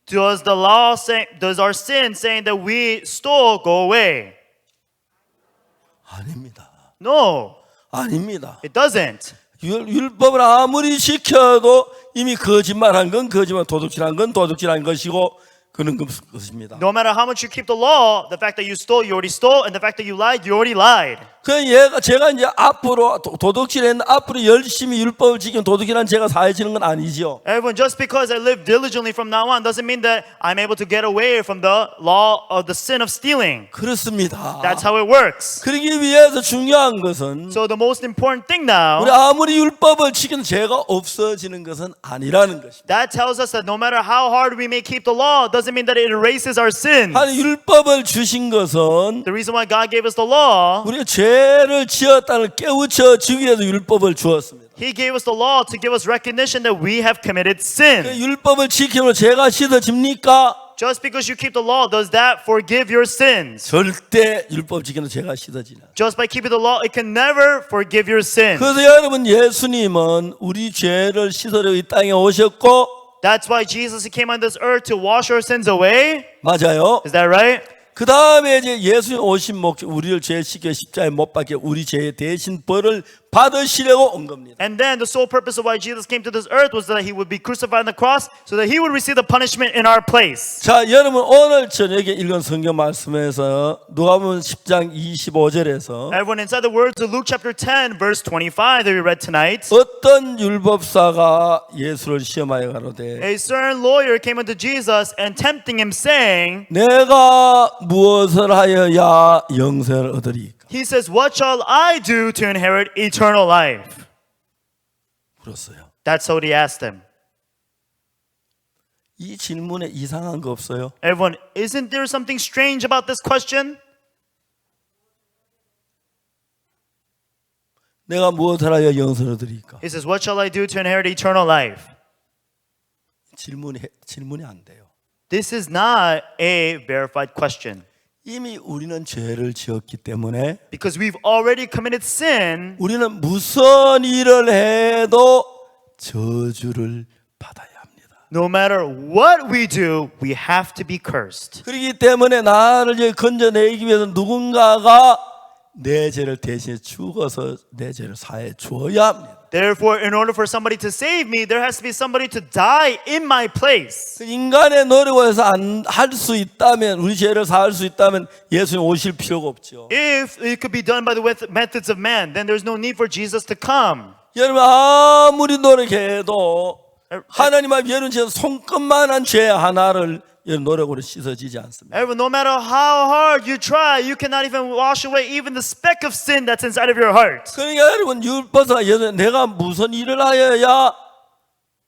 does the law say, does our sin saying that we stole go away? 아닙니다. No, 아닙니다. it doesn't. 율법을 아무리 지켜도 이미 거짓말한 건 거짓말, 도둑질한 건 도둑질한 것이고 그런 것입니다. No matter how much you keep the law, the fact that you stole, you already stole, and the fact that you lied, you already lied. 제가 이제 앞으로 도둑질했는데 앞으로 열심히 율법을 지키면 도둑질한 제가 사해지는 건 아니죠. Everyone, just because I live diligently from now on doesn't mean that I'm able to get away from the law of the sin of stealing. 그렇습니다. That's how it works. 그러기 위해서 중요한 것은 So the most important thing 우리 now, 아무리 율법을 지키는 죄가 없어지는 것은 아니라는 것입니다. that tells us that no matter how hard we may keep the law, doesn't mean that it erases our sins. 아니 율법을 주신 것은 The reason why God gave us the law, 우리가 죄를 지었다는 깨우쳐 주기 위해서 율법을 주었습니다. He gave us the law to give us recognition that we have committed 그 sin. 율법을 지킴으로 죄가 씻어집니까? Just because you keep the law, does that forgive your sins? 절대 율법 지키는 죄가 씻어지나. Just by keeping the law, it can never forgive your sins. 그래서 여러분 예수님은 우리 죄를 씻으려 이 땅에 오셨고 That's why Jesus came on this earth to wash our sins away. 맞아요. Is that right? 그 다음에 이제 예수님 오신 목적 우리를 죄 씻겨 십자가에 못 박혀 우리 죄 대신 벌을 받으시려고 온 겁니다. And then the sole purpose of why Jesus came to this earth was that he would be crucified on the cross so that he would receive the punishment in our place. 자, 여러분 오늘 저녁에 읽은 성경 말씀에서 누가복음 10장 25절에서 Everyone, inside the words of Luke chapter 10 verse 25 that we read tonight, 어떤 율법사가 예수를 시험하여 가로되 a certain lawyer came unto Jesus and tempting him saying, 내가 무엇을 하여야 영생을 얻으리까? he says, what shall I do to inherit eternal life? 물었어요. That's what he asked him. 이 질문에 이상한 거 없어요? Everyone, isn't there something strange about this question? 내가 무엇을 하여 영생을 얻으리까? He says, what shall I do to inherit eternal life? 질문이 안 돼요. This is not a verified question. 이미 우리는 죄를 지었기 때문에 Because we've already committed sin, 우리는 무슨 일을 해도 저주를 받아야 합니다. no matter what we do, we have to be cursed. 그렇기 때문에 나를 이제 건져내기 위해서 누군가가 내 죄를 대신해 죽어서 내 죄를 사해 주어야 합니다. Therefore, in order for somebody to save me, there has to be somebody to die in my place. 인간의 노력을 해서 안 할 수 있다면 우리 죄를 사할 수 있다면 예수님 오실 필요가 없죠. If it could be done by the methods of man, then there's no need for Jesus to come. 여러분 아무리 노력해도 하나님 앞에 여러분 죄 손끝만한 죄 하나를 노력으로 씻어지지 않습니다. Everyone, no matter how hard you try, you cannot even wash away even the speck of sin that's inside of your heart. 그러니까 여러분 율법사 내가 무슨 일을 하여야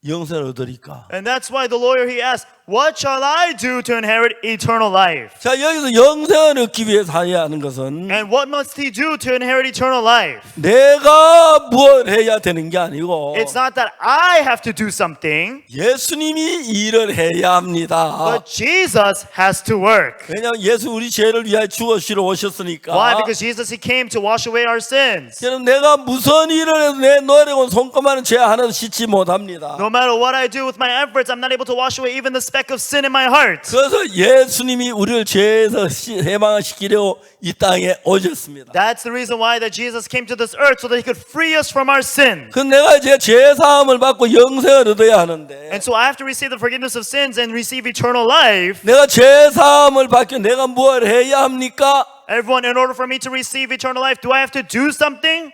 영생을 얻으리까? And that's why the lawyer, he asked, what shall I do to inherit eternal life? 자, 여기서 영생을 얻기 위해서 하야 하는 것은 And what must he do to inherit eternal life? 내가 뭘 해야 되는 게 아니고 It's not that I have to do something, 예수님이 일을 해야 합니다. but Jesus has to work. 왜냐하면 예수 우리 죄를 위하여 죽으시러 오셨으니까. Why? Because Jesus, he came to wash away our sins. 여러분, 내가 무슨 일을 해도 내 노력은 손꼽아는 죄 하나도 씻지 못합니다. No matter what I do with my efforts, I'm not able to wash away even the speck of sin in my heart. 그래서 예수님이 우리를 죄에서 해방시키려고 이 땅에 오셨습니다. That's the reason why that Jesus came to this earth so that he could free us from our sin. 그 내가 이제 죄 사함을 받고 영생을 얻어야 하는데 And so I have to receive the forgiveness of sins and receive eternal life. 내가 죄 사함을 받기 내가 뭘 해야 합니까? Everyone, in order for me to receive eternal life, do I have to do something?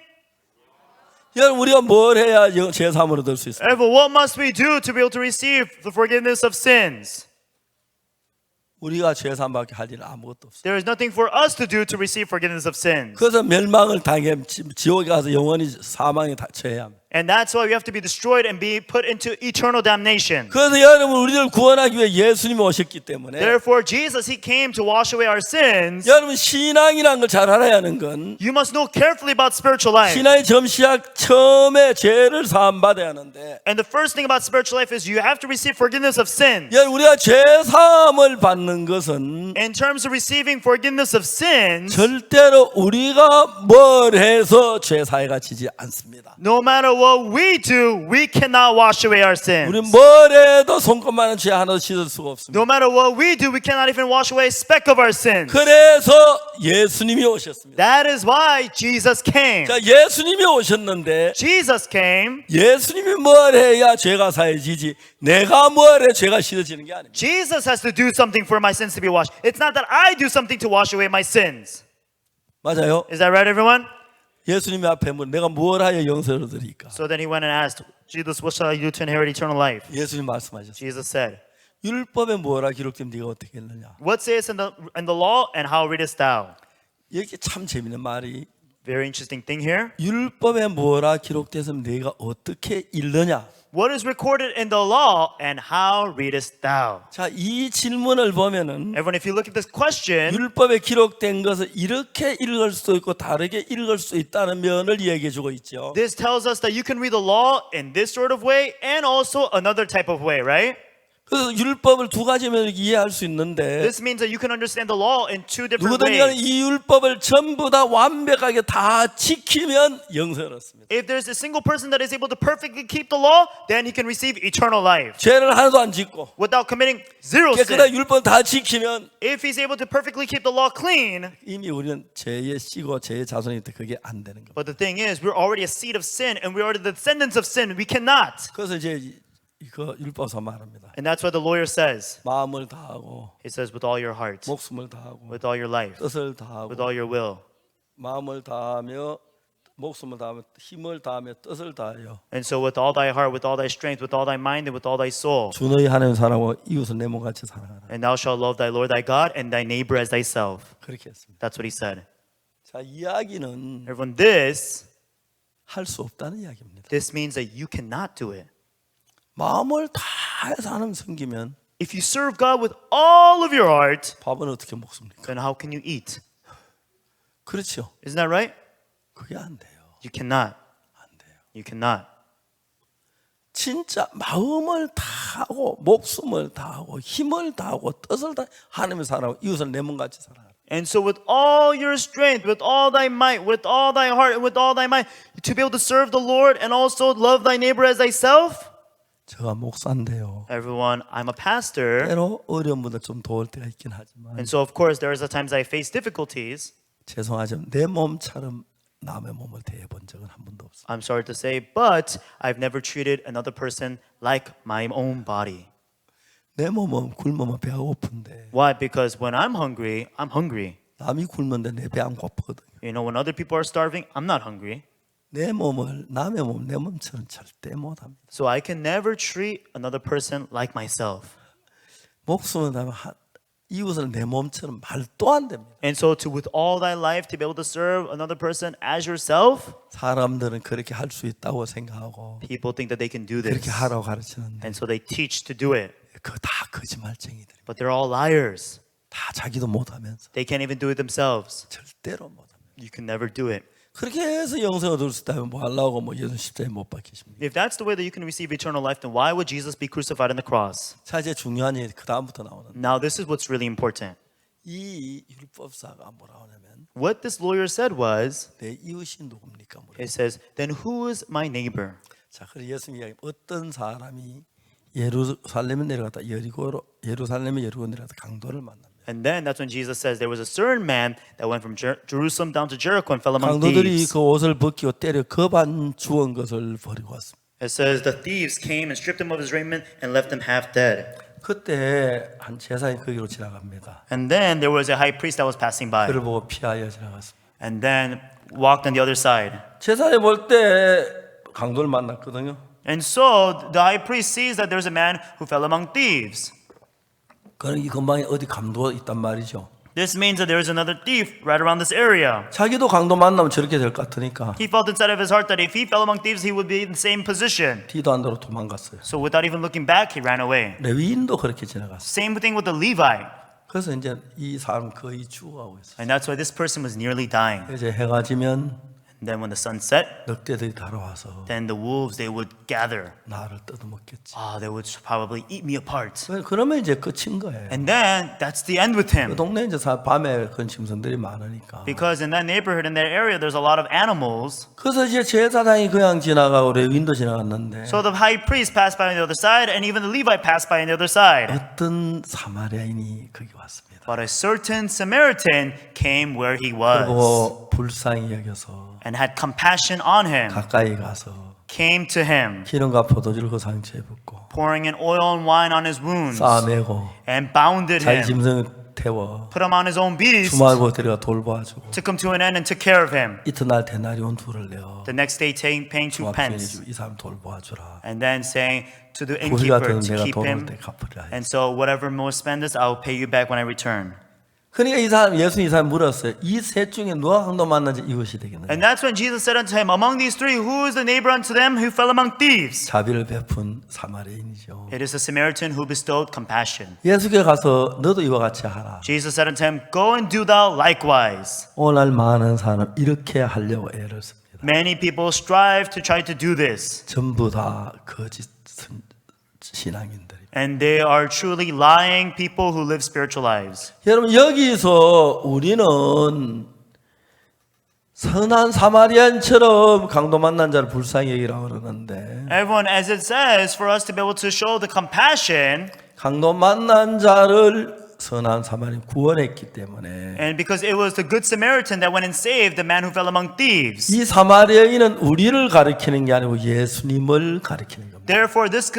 여러분, 우리가 뭘 해야 죄 사함을 얻을 수 있어요? Everyone, what must we do to be able to receive the forgiveness of sins? 우리가 죄 사함 받기 할 일은 아무것도 없어요. There is nothing for us to do to receive forgiveness of sins. 그래서 멸망을 당해 지옥에 가서 영원히 사망에 처해야 합니다. And that's why we have to be destroyed and be put into eternal damnation. 그래서 여러분, 우리를 구원하기 위해 예수님이 오셨기 때문에 Therefore, Jesus, he came to wash away our sins. 여러분, 신앙이라는 걸 잘 알아야 하는 건 You must know carefully about spiritual life. 신앙의 점시작 처음에 죄를 사함 받아야 하는데 And the first thing about spiritual life is you have to receive forgiveness of sin. 여러분, 우리가 죄 사함을 받는 것은 In terms of receiving forgiveness of sins, 절대로 우리가 뭘 해서 죄 사해가 지지 않습니다. no matter what we do, we cannot wash away our sins. 우리 뭘 해도 손꼽만한 죄 하나도 씻을 수가 없습니다. No matter what we do, we cannot even wash away a speck of our sins. 그래서 예수님이 오셨습니다. That is why Jesus came. 자, 예수님이 오셨는데 Jesus came. 예수님이 뭘 해야 죄가 사해지지 내가 뭘 해 죄가 씻어지는 게 아닙니다. Jesus has to do something for my sins to be washed. It's not that I do something to wash away my sins. 맞아요? Is that right, everyone? 예수님의 앞에 내가 뭘 하여 영생을 얻으리까? So then he went and asked, Jesus, what shall I do to inherit eternal life? 예수님 말씀하셨어요. Jesus said, 율법에 뭐라 기록되면 네가 어떻게 했느냐? what says in the law and how readest thou? 이게 참 재밌는 말이 Very interesting thing here. 율법에 뭐라 기록돼서 네가 어떻게 읽느냐? What is recorded in the law and how readest thou? 자, 이 질문을 보면은 Everyone, if you look at this question, 율법에 기록된 것을 이렇게 읽을 수도 있고 다르게 읽을 수 있다는 면을 얘기해 주고 있죠. this tells us that you can read the law in this sort of way and also another type of way, right? 그래서 율법을 두 가지 면으로 이해할 수 있는데 This means that you can understand the law in two different 누구든지 간에 ways. 이 율법을 전부 다 완벽하게 다 지키면 영생을 얻습니다. If there's a single person that is able to perfectly keep the law, then he can receive eternal life 죄를 하나도 안 짓고 without committing zero 깨끗하게 sin. 율법을 다 지키면 If he's able to perfectly keep the law clean, 이미 우리는 죄의 씨고 죄의 자손이기 때문에 그게 안 되는 겁니다. but the thing is, we're already a seed of sin and we're already the descendants of sin. We cannot. 그래서 이제 이거 율법서 말합니다. And that's what the lawyer says. 마음을 다하고 He says, with all your heart, 목숨을 다하고 with all your life, 뜻을 다하고 with all your will. 마음을 다하며 목숨을 다하며 힘을 다하며 뜻을 다하여 And so with all thy heart, with all thy strength, with all thy mind, and with all thy soul. 주 너희 하나님 사랑하고 이웃을 내 몸같이 사랑하라. And thou shalt love thy Lord thy God and thy neighbor as thyself. 그렇게 했습니다. That's what he said. 자, 이야기는 Everyone, this 할 수 없다는 이야기입니다. means that you cannot do it. 마음을 다해서 하나님 섬기면 If you serve God with all of your heart, 밥은 어떻게 먹습니까? then how can you eat? 그렇죠. Isn't that right? 그게 안 돼요. You cannot. 안 돼요. You cannot. 진짜 마음을 다하고 목숨을 다하고 힘을 다하고 뜻을 다 하나님을 사랑하고 이웃을 내 몸같이 사랑하라. And so with all your strength, with all thy might, with all thy heart, and with all thy mind, to be able to serve the Lord and also love thy neighbor as thyself. 제가 목사인데요. Everyone, I'm a pastor. 때로 어려운 분들 좀 도울 때가 있긴 하지만 And so of course there is a times I face difficulties. 죄송하지만 내 몸처럼 남의 몸을 대해본 적은 한 번도 없어요. I'm sorry to say, but I've never treated another person like my own body. 내 몸은 굶으면 배가 고픈데 Why? Because when I'm hungry, I'm hungry. 남이 굶는데 내 배 안 고프거든요. You know, when other people are starving, I'm not hungry. 내 몸을 남의 몸 내 몸처럼 절대 못합니다. So I can never treat another person like myself. 목숨을 다하면 이웃을 내 몸처럼 말도 안 됩니다. And so to with all thy life to be able to serve another person as yourself, 사람들은 그렇게 할 수 있다고 생각하고 people think that they can do 그렇게 this. 하라고 가르치는데 And so they teach to do it. 그거 다 거짓말쟁이들. But they're all liars. 다 자기도 못하면서 They can't even do it themselves. 절대로 못합니다. You can never do it. 그렇게 해서 영생을 얻을 수 있다면 뭐 하려고 뭐 예수 십자가에 못 박히십니까? If that's the way that you can receive eternal life, then why would Jesus be crucified on the cross? 자 이제 중요한 얘기 그 다음부터 나오는 Now, this is what's really important. 이 율법사가 뭐라 하냐면 What this lawyer said was, 내 이웃이 누굽니까? 물어요. it says, then who is my neighbor? 자 그래서 예수님이 이야기 어떤 사람이 예루살렘에 내려갔다 예루살렘에 여리고 내려갔다 강도를 만납니다. And then that's when Jesus says there was a certain man that went from Jerusalem down to Jericho and fell among 강도들이 thieves. 그 옷을 벗기고 때려 겁안 주운 것을 버리고 왔습니다. It says the thieves came and stripped him of his raiment and left him half dead. 그때 한 제사장이 거기로 지나갑니다. And then there was a high priest that was passing by 그를 보고 피하여 지나갔습니다. and then walked on the other side. 제사장이 볼 때 강도를 만났거든요. And so the high priest sees that there's a man who fell among thieves. 그는 이 근방에 어디 강도가 있단 말이죠. This means that there's another thief right around this area. 자기도 강도 만나면 저렇게 될 것 같으니까 He felt inside of his heart that if he fell among thieves, he would be in the same position. 뒤도 안 돌아 도망갔어요. So without even looking back, he ran away. 레위인도 그렇게 지나갔어요. Same thing with the Levite. 그래서 이제 이 사람 거의 죽어가고 있어요. And that's why this person was nearly dying. 이제 해가 지면 And then when the sun set, 늑대들이 달아와서 then the wolves, they would gather. 나를 뜯어먹겠지. They would probably eat me apart. 그러면 이제 끝인 거예요. And then that's the end with 그 him. 동네 이제 밤에 그런 짐승들이 많으니까. Because in that neighborhood, in that area, there's a lot of animals. 그래서 이제 제사장이 그냥 지나가고 레위인도 지나갔는데 So the high priest passed by on the other side, and even the Levite passed by on the other side. 어떤 사마리아인이 거기 왔습니다. But a certain Samaritan came where he was 그리고 불쌍히 여겨서 and had compassion on him, 가까이 가서 came to him, 기름과 포도주를 그 상처에 붓고 pouring in oil and wine on his wounds, 싸매고 and bounded 자기 him, 짐승을 태워 put him on his own beast, 주말고 데려가 돌봐주고 took him to an inn and took care of him. 이튿날 데나리온 둘을 내어 The next day paying 2 pence, 이 사람 돌봐주라. and then saying to the 고기가 innkeeper 되는 to 내가 keep 돌아올 him. 때 갚으리라. And so whatever more spend is, I'll pay you back when I return. 그러니까 이 사람 예수님 이 사람 물었어요. 이 셋 중에 누가 강도 만난지 이것이 되겠느냐. And that's when Jesus said unto him, among these three, who is the neighbor unto them who fell among thieves? 자비를 베푼 사마리아인이죠. It is the Samaritan who bestowed compassion. 예수께 가서 너도 이와 같이 하라. Jesus said unto him, go and do thou likewise. 오늘 많은 사람 이렇게 하려고 애를 씁니다. Many people strive to try to do this, 전부 다 거짓 신앙인들입니다. and they are truly lying people who live spiritual lives. 여러분 여기서 우리는 선한 사마리안처럼 강도 만난 자를 불쌍히 여기라고 그러는데 Everyone, as it says, for us to be able to show the compassion, 강도 만난 자를 선한 사마리안 구원했기 때문에 and because it was the good Samaritan that went and saved the man who fell among thieves. 이 사마리아인은 우리를 가리키는 게 아니고 예수님을 가리키는 겁니다. Therefore, this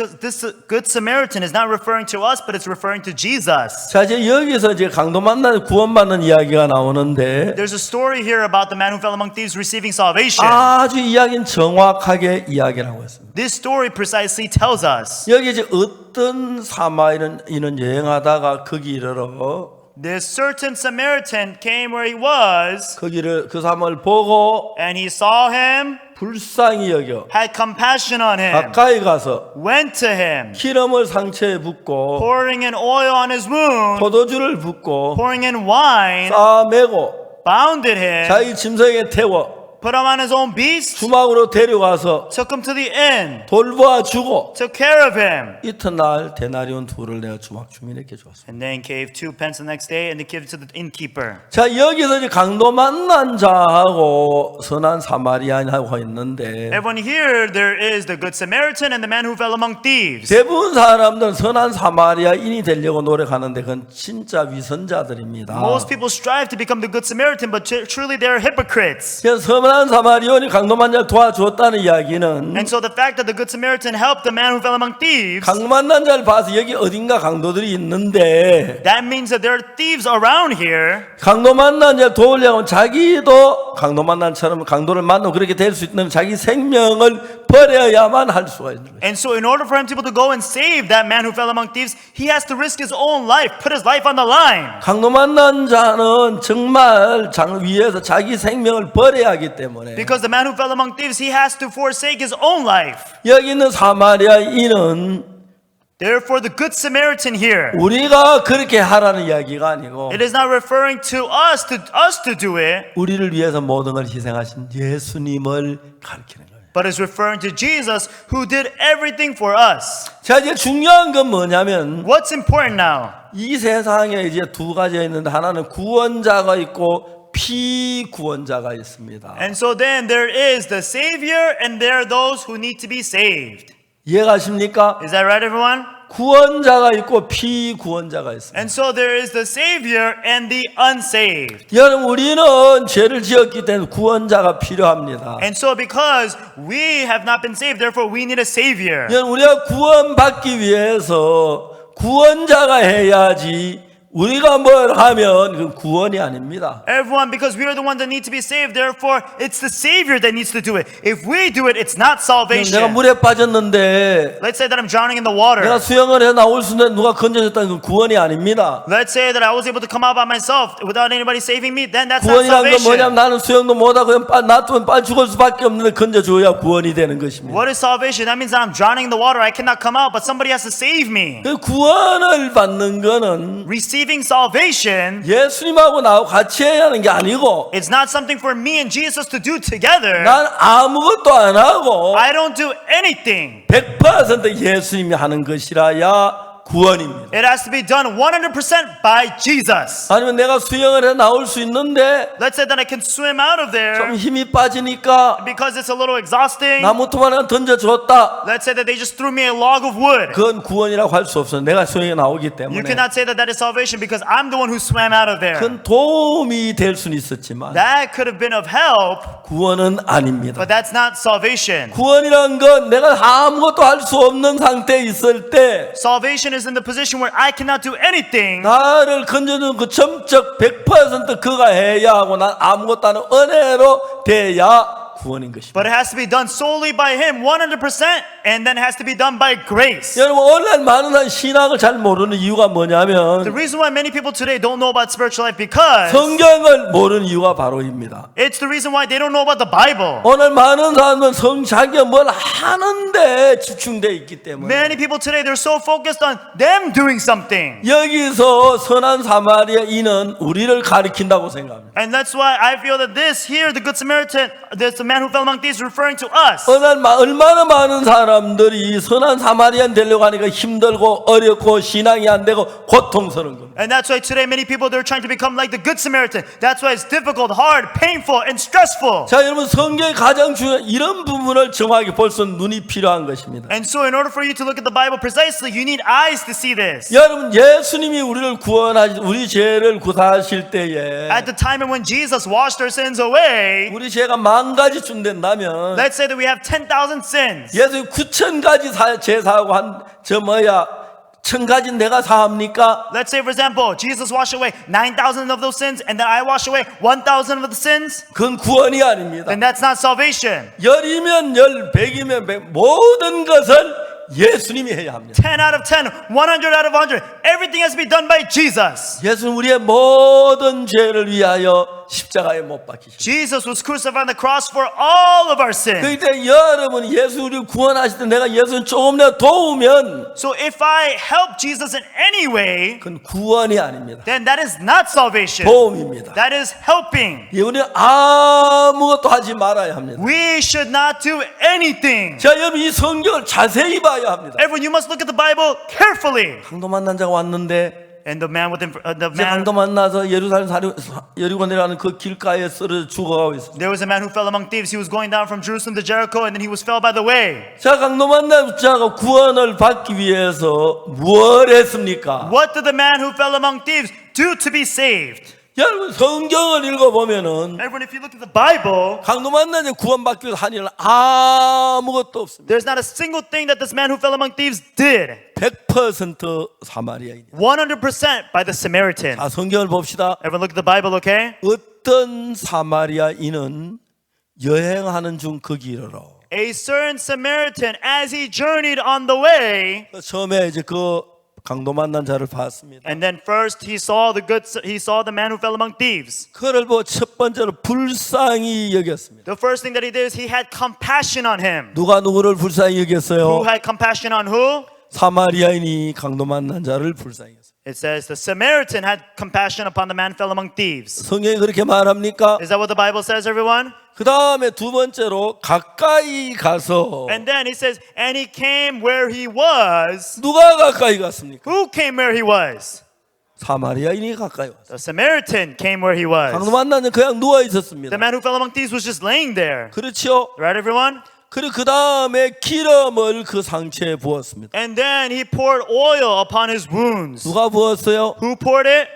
good Samaritan is not referring to us, but it's referring to Jesus. 자 이제 여기서 이제 강도 만나 구원받는 이야기가 나오는데 There's a story here about the man who fell among thieves receiving salvation. 아주 이야기는 정확하게 이야기라고 했습니다. This story precisely tells us 여기 이제 어떤 사마리아인은 여행하다가 거기 이르러 this certain Samaritan came where he was, 거기를 그 사람을 보고 and he saw him, 불쌍히 여겨 had compassion on him, 가까이 가서 went to him, 기름을 상처에 붓고 pouring in oil on his wound, 포도주를 붓고 pouring in wine, 싸매고 bounded him, 자기 짐승에 태워 put him on his own beast, 주막으로 데려가서 took him to the inn, 돌봐주고 took care of him, 이튿날 데나리온 둘을 내가 주막 주민에게 줬습니다. and then gave 2 pence the next day, and they gave it to the innkeeper. 자 여기서 이제 강도 만난 자하고 선한 사마리아인하고 있는데 Everyone here, there is the good Samaritan and the man who fell among thieves. 대부분 사람들은 선한 사마리아인이 되려고 노력하는데 그건 진짜 위선자들입니다. Most people strive to become the good Samaritan, but truly they are hypocrites. 선한 사마리아인이 강도 만난 자를 도와주었다는 이야기는 And so the fact that the good Samaritan helped the man who fell among thieves, 강도 만난 자를 봐서 여기 어딘가 강도들이 있는데 that means that there are thieves around here. 강도 만난 자를 도우려면 자기도 강도 만난처럼 강도를 만나고 그렇게 될 수 있는 자기 생명을 버려야만 할 수가 있는 거예요. And so in order for him to be able to go and save that man who fell among thieves, he has to risk his own life, put his life on the line. 강도 만난 자는 정말 위에서 자기 생명을 버려야 하기 때문에 Because the man who fell among thieves, he has to forsake his own life. 여기 있는 사마리아인은 Therefore, the Good Samaritan here, 우리가 그렇게 하라는 이야기가 아니고 it is not referring to us to do it, 우리를 위해서 모든 걸 희생하신 예수님을 가리키는 거예요. but is referring to Jesus who did everything for us. 자, 이제 중요한 건 뭐냐면 What's important now? 이 세상에 이제 두 가지가 있는데 하나는 구원자가 있고 피구원자가 있습니다. And so then there is the Savior and there are those who need to be saved. 이해가십니까? Is that right, everyone? 구원자가 있고 피구원자가 있습니다. And so there is the Savior and the unsaved. 여러분, 우리는 죄를 지었기 때문에 구원자가 필요합니다. And so because we have not been saved, therefore we need a Savior. 여러분, 우리가 구원받기 위해서 구원자가 해야지 우리가 뭘 하면 그건 구원이 아닙니다. Everyone, because we are the ones that need to be saved, therefore it's the Savior that needs to do it. If we do it, it's not 내가 salvation. 물에 빠졌는데 Let's say that I'm drowning in the 내가 water. 수영을 해서 나올 수 있는데 누가 건져줬다는 건 구원이 아닙니다. Let's say that I was able to come out by myself without anybody saving me, then that's not 구원이란 건 salvation. 뭐냐면 나는 수영도 못하고 그냥 놔두면 빨리 죽을 수밖에 없는데 건져줘야 구원이 되는 것입니다. What is salvation? That means that I'm drowning in the water. I cannot come out, but somebody has to save me. 그 구원을 받는 거는 Receiving salvation, 예수님하고 나하고 같이 해야 하는 게 아니고 it's not something for me and Jesus to do together. 난 아무것도 안 하고 I don't do anything. 100% 예수님이 하는 것이라야 구원입니다. It has to be done 100% by Jesus. 아니면 내가 수영을 해 나올 수 있는데 Let's say that I can swim out of 좀 there 힘이 빠지니까 because it's a little exhausting. 나무토만 하나 던져줬다. Let's say that they just threw me a log of wood. 그건 구원이라고 할 수 없어요. 내가 수영에 나오기 You 때문에. cannot say that that is salvation because I'm the one who swam out of there. 그건 도움이 될 수는 있었지만 That could have been of help, 구원은 아닙니다. but that's not salvation. 구원이란 건 내가 아무것도 할 수 없는 상태에 있을 때 Salvation is in the position where I cannot do anything. 나를 건져주는 그 점적 100% 그가 해야 하고 난 아무것도 안 하고 은혜로 돼야 구원인 것입니다. But it has to be done solely by Him, 100%, and then it has to be done by grace. 여러분, 오늘날 많은 사람이 신앙을 잘 모르는 이유가 The 뭐냐면 reason why many people today don't know about spiritual life because 성경을 모르는 이유가 바로입니다. it's the reason why they don't know about the Bible. 오늘 많은 사람은 자기가 뭘 하는데 집중되어 있기 때문에 Many people today, they're so focused on them doing something. 여기서 선한 사마리아인은 우리를 가리킨다고 생각합니다. And that's why I feel that this here, the Good Samaritan, this man who fell among thieves, is referring to us. 오늘 얼마나 많은 사람들이 선한 사마리아인 되려고 하니까 힘들고 어렵고 신앙이 안 되고 고통스러운 겁니다. And that's why today many people, they're trying to become like the Good Samaritan. That's why it's difficult, hard, painful, and stressful. 자, 여러분, 성경의 가장 중요한 이런 부분을 정확히 볼 수 있는 눈이 필요한 것입니다. And so in order for you to look at the Bible precisely, you need eyes to see this. 여러분, 예수님이 우리를 구원하시 우리 죄를 구사하실 때에 At the time when Jesus washed our sins away, 우리 죄가 10,000가지쯤 된다면 let's say that we have 10,000 sins. 예수님 9,000가지 죄 사하고 저 1,000가지 내가 사합니까? Let's say, for example, Jesus washed away 9,000 of those sins, and then I wash away 1,000 of the sins. 그건 구원이 아닙니다. Then that's not salvation. 10이면 10, 100이면 100 모든 것을 예수님이 해야 합니다. 10 out of 10, 100 out of 100. Everything has to be done by Jesus. 예수는 우리의 모든 죄를 위하여 십자가에 못 박히셨습니다. Jesus was crucified on the cross for all of our sins. 그때 여러분 예수 우리를 구원하실 때 내가 예수를 조금이라도 도우면 So if I help Jesus in any way, 그건 구원이 아닙니다. then that is not salvation. 도움입니다. That is helping. 우리는 아무것도 하지 말아야 합니다. We should not do anything. 자, 여러분 이 성경을 자세히 봐야 합니다. Everyone, you must look at the Bible carefully. 강도 만난 자가 왔는데 And the man with the 이제 man, 강도 만나서 예루살렘 여리고 내려가는 그 길가에 쓰러져 죽어가고 있습니다. there was a man who fell among thieves. He was going down from Jerusalem to Jericho, and then he was fell by the way. 자, 강도 만난 자가 구원을 받기 위해서 뭘 했습니까? What did the man who fell among thieves do to be saved? 여러분 성경을 읽어보면은 Everyone, if you look at the Bible, 강도 만난 자 구원받기 위해서 한 일은 아무것도 없습니다. there's not a single thing that this man who fell among thieves did. 100% 사마리아인. 100% by the Samaritan. 자, 성경을 봅시다. Everyone, look at the Bible, okay? 어떤 사마리아인은 여행하는 중 그 길으로 A certain Samaritan, as he journeyed on the way, 처음에 이제 그 강도 만난 자를 봤습니다. and then first he saw the man who fell among thieves. 그를 보고 첫 번째로 불쌍히 여겼습니다. The first thing that he did is he had compassion on him. 누가 누구를 불쌍히 Who 여겼어요? had compassion on who? 사마리아인이 강도 만난 자를 불쌍히 여겼습니다. It says the Samaritan had compassion upon the man who fell among thieves. 성경이 그렇게 말합니까? Is that what the Bible says, everyone? 그 다음에 두 번째로 가까이 가서 And then he says, and he came where he was. 누가 가까이 갔습니까? Who came where he was? 사마리아인이 가까이 왔어요. The Samaritan came where he 강도 was. 만난 자 그냥 누워 The 있었습니다. man who fell among thieves was just laying there. 그렇죠? Right, everyone? 그리고 그 다음에 기름을 그 상처에 부었습니다. And then he poured oil upon his wounds. 누가 부었어요? Who poured it?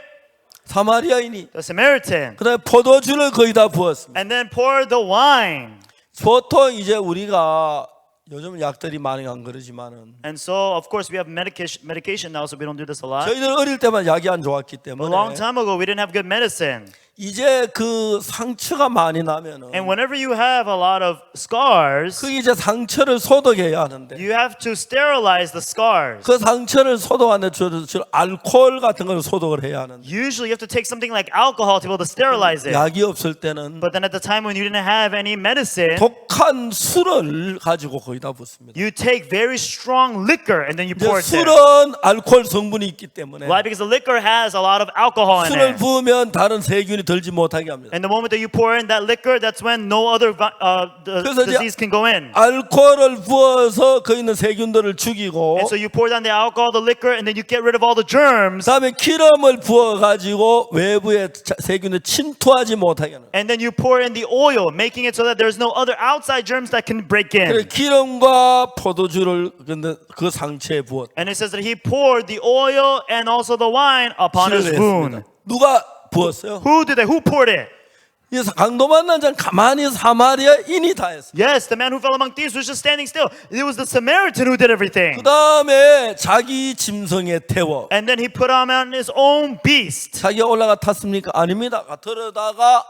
사마리아인이. The Samaritan. 그 다음에 포도주를 거의 다 부었습니다. And then poured the wine. 보통 이제 우리가 요즘 약들이 많이 안 그러지만은 And so, of course, we have medication now, so we don't do this a lot. 저희들 어릴 때만 약이 안 좋았기 A long 때문에 time ago, we didn't have good medicine. 이제 그 상처가 많이 나면은 And whenever you have a lot of scars, 그 이제 상처를 소독해야 하는데 you have to sterilize the scars. 그 상처를 소독하는데 저 알코올 같은 걸 소독을 해야 하는데 Usually, you have to take something like alcohol to be able to sterilize it. 약이 없을 때는 But then at the time when you didn't have any medicine, 독한 술을 가지고 거기다 붓습니다. you take very strong liquor and then you pour 이제 it there. 술은 알코올 성분이 있기 때문에 Why? Because the liquor has a lot of alcohol in 술을 it. 부으면 다른 세균이 들지 못하게 합니다. And the moment that you pour in that liquor, that's when no other 그래서 이제 disease can go in. 알코올을 부어서 거기 있는 세균들을 죽이고 And so you pour down the alcohol, the liquor, and then you get rid of all the germs. 그다음에 기름을 부어 가지고 외부의 세균을 침투하지 못하게 하는. And then you pour in the oil, making it so that there's no other outside germs that can break 그래 in. 기름과 포도주를 근데 그 상처에 부었. And it says that he poured the oil and also the wine upon his wound. 누가 부었어요? Who poured it? 이 강도 만난 자는 가만히 사마리아인이 다 했어요. Yes, the man who fell among thieves was just standing still. It was the Samaritan who did everything. 그 다음에 자기 짐승에 태워. And then he put him on his own beast. 자기가 올라가 탔습니까? 아닙니다. 들어다가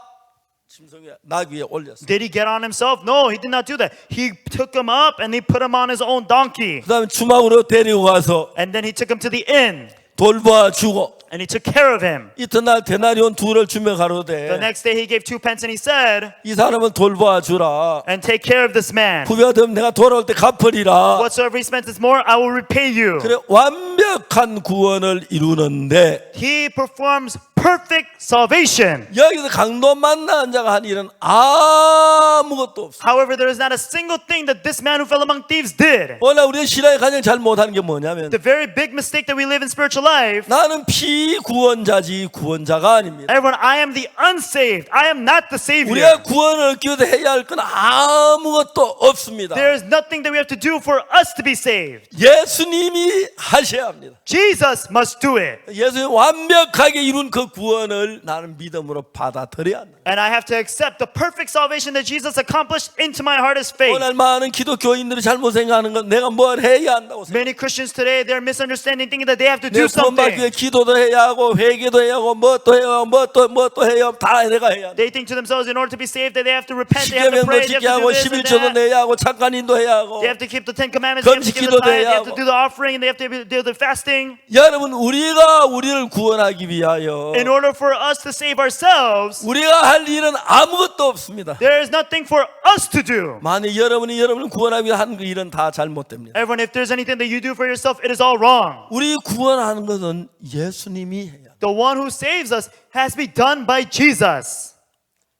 짐승에 나귀에 올렸어요. Did he get on himself? No, he did not do that. He took him up and he put him on his own donkey. 그 다음에 주막으로 데리고 가서 And then he took him to the inn 돌봐주고 and he took care of him. 이튿날 데나리온 2를 주며 The 가로되 next day he gave 2 pence and he said, 이 사람은 돌봐주라. and take care of this man. 후벼되면 내가 돌아올 때 갚으리라. Whatsoever he spends is more, I will repay you. 그래 완벽한 구원을 이루는데 He performs perfect salvation. 여기서 강도 만난 자가 한 일은 아무것도 없어. However, there is not a single thing that this man who fell among thieves did. 오늘 우리가 신앙에 가장 잘 못하는 게 뭐냐면 The very big mistake that we live in spiritual life. 나는 피구원자지 구원자가 아닙니다. Everyone, I am the unsaved. I am not the savior. 우리가 구원을 얻기 위해서 해야 할 건 아무것도 없습니다. There is nothing that we have to do for us to be saved. 예수님이 하셔야 합니다. Jesus must do it. 예수님 완벽하게 이룬 그 구원을 나는 믿음으로 받아들여야 한다. And I have to accept the perfect salvation that Jesus accomplished into my heart as faith. 오늘 많은 기독교인들이 잘못 생각하는 건 내가 뭘 해야 한다고 생각해요. Many Christians today, they're misunderstanding, thinking that they have to 내 do 구원받기 위해 something. 기도도 해야 하고 회개도 해야 하고 뭣도 해야 하고 뭣도 해야 하고 다 내가 해야 돼. They think to themselves, in order to be saved, that they have to repent, they have to 십계명도 pray, they 지켜야 have 하고 to do this and 11조도 that. 내야 하고 착간인도 해야 하고. They have to keep the 10 Commandments, they have to give the 금식기도도 tithe, they 해야 have to 하고. do the offering, they have to do the fasting. 여러분 우리가 우리를 구원하기 위하여 In order for us to save ourselves, 우리가 할 일은 아무것도 없습니다. there is nothing for us to do. 만약 여러분이 여러분을 구원하기 위해 하는 그 일은 다 잘못됩니다. Everyone, if there's anything that you do for yourself, it is all wrong. 우리 구원하는 것은 예수님이 해야 돼요. The one who saves us has to be done by Jesus.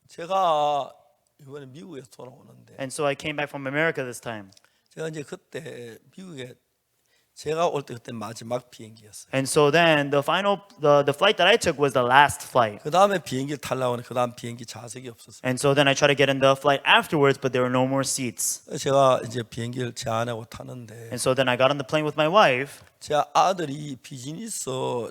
제가 이번에 미국에서 돌아오는데 And so I came back from America this time. 제가 이제 그때 미국에 제가 올 때 그때 마지막 비행기였어요. And so then the flight that I took was the last flight. 그 다음에 비행기를 타려고 하는데 그 다음 비행기 좌석이 없었어요. And so then I tried to get in the flight afterwards, but there were no more seats. 제가 이제 비행기를 제 아내하고 타는데 And so then I got on the plane with my wife. 제 아들이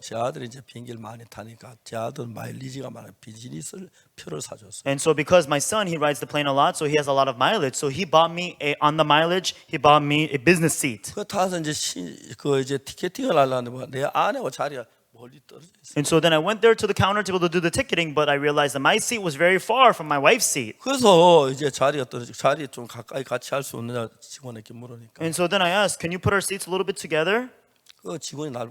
제 아들이 이제 비행기를 많이 타니까 제 아들 마일리지가 많아 비즈니스 표를 사줬어요. And so because my son, he rides the plane a lot, so he has a lot of mileage. So he bought me on the mileage, he bought me a business seat. 그 타서 이제 이제 티켓팅을 하려는데 내 아내하고 자리가 멀리 떨어져 있어요. And so then I went there to the counter to be able to do the ticketing, but I realized that my seat was very far from my wife's seat. 그래서 이제 자리가 떨어지고 자리 좀 가까이 같이 할 수 없느냐 직원에게 물으니까 And so then I asked, can you put our seats a little bit together? 그 직원이 날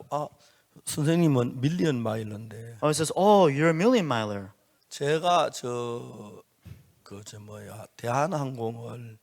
선생님은 밀리언 마일러인데 Oh, he says, oh, you're a million miler. 제가 대한항공을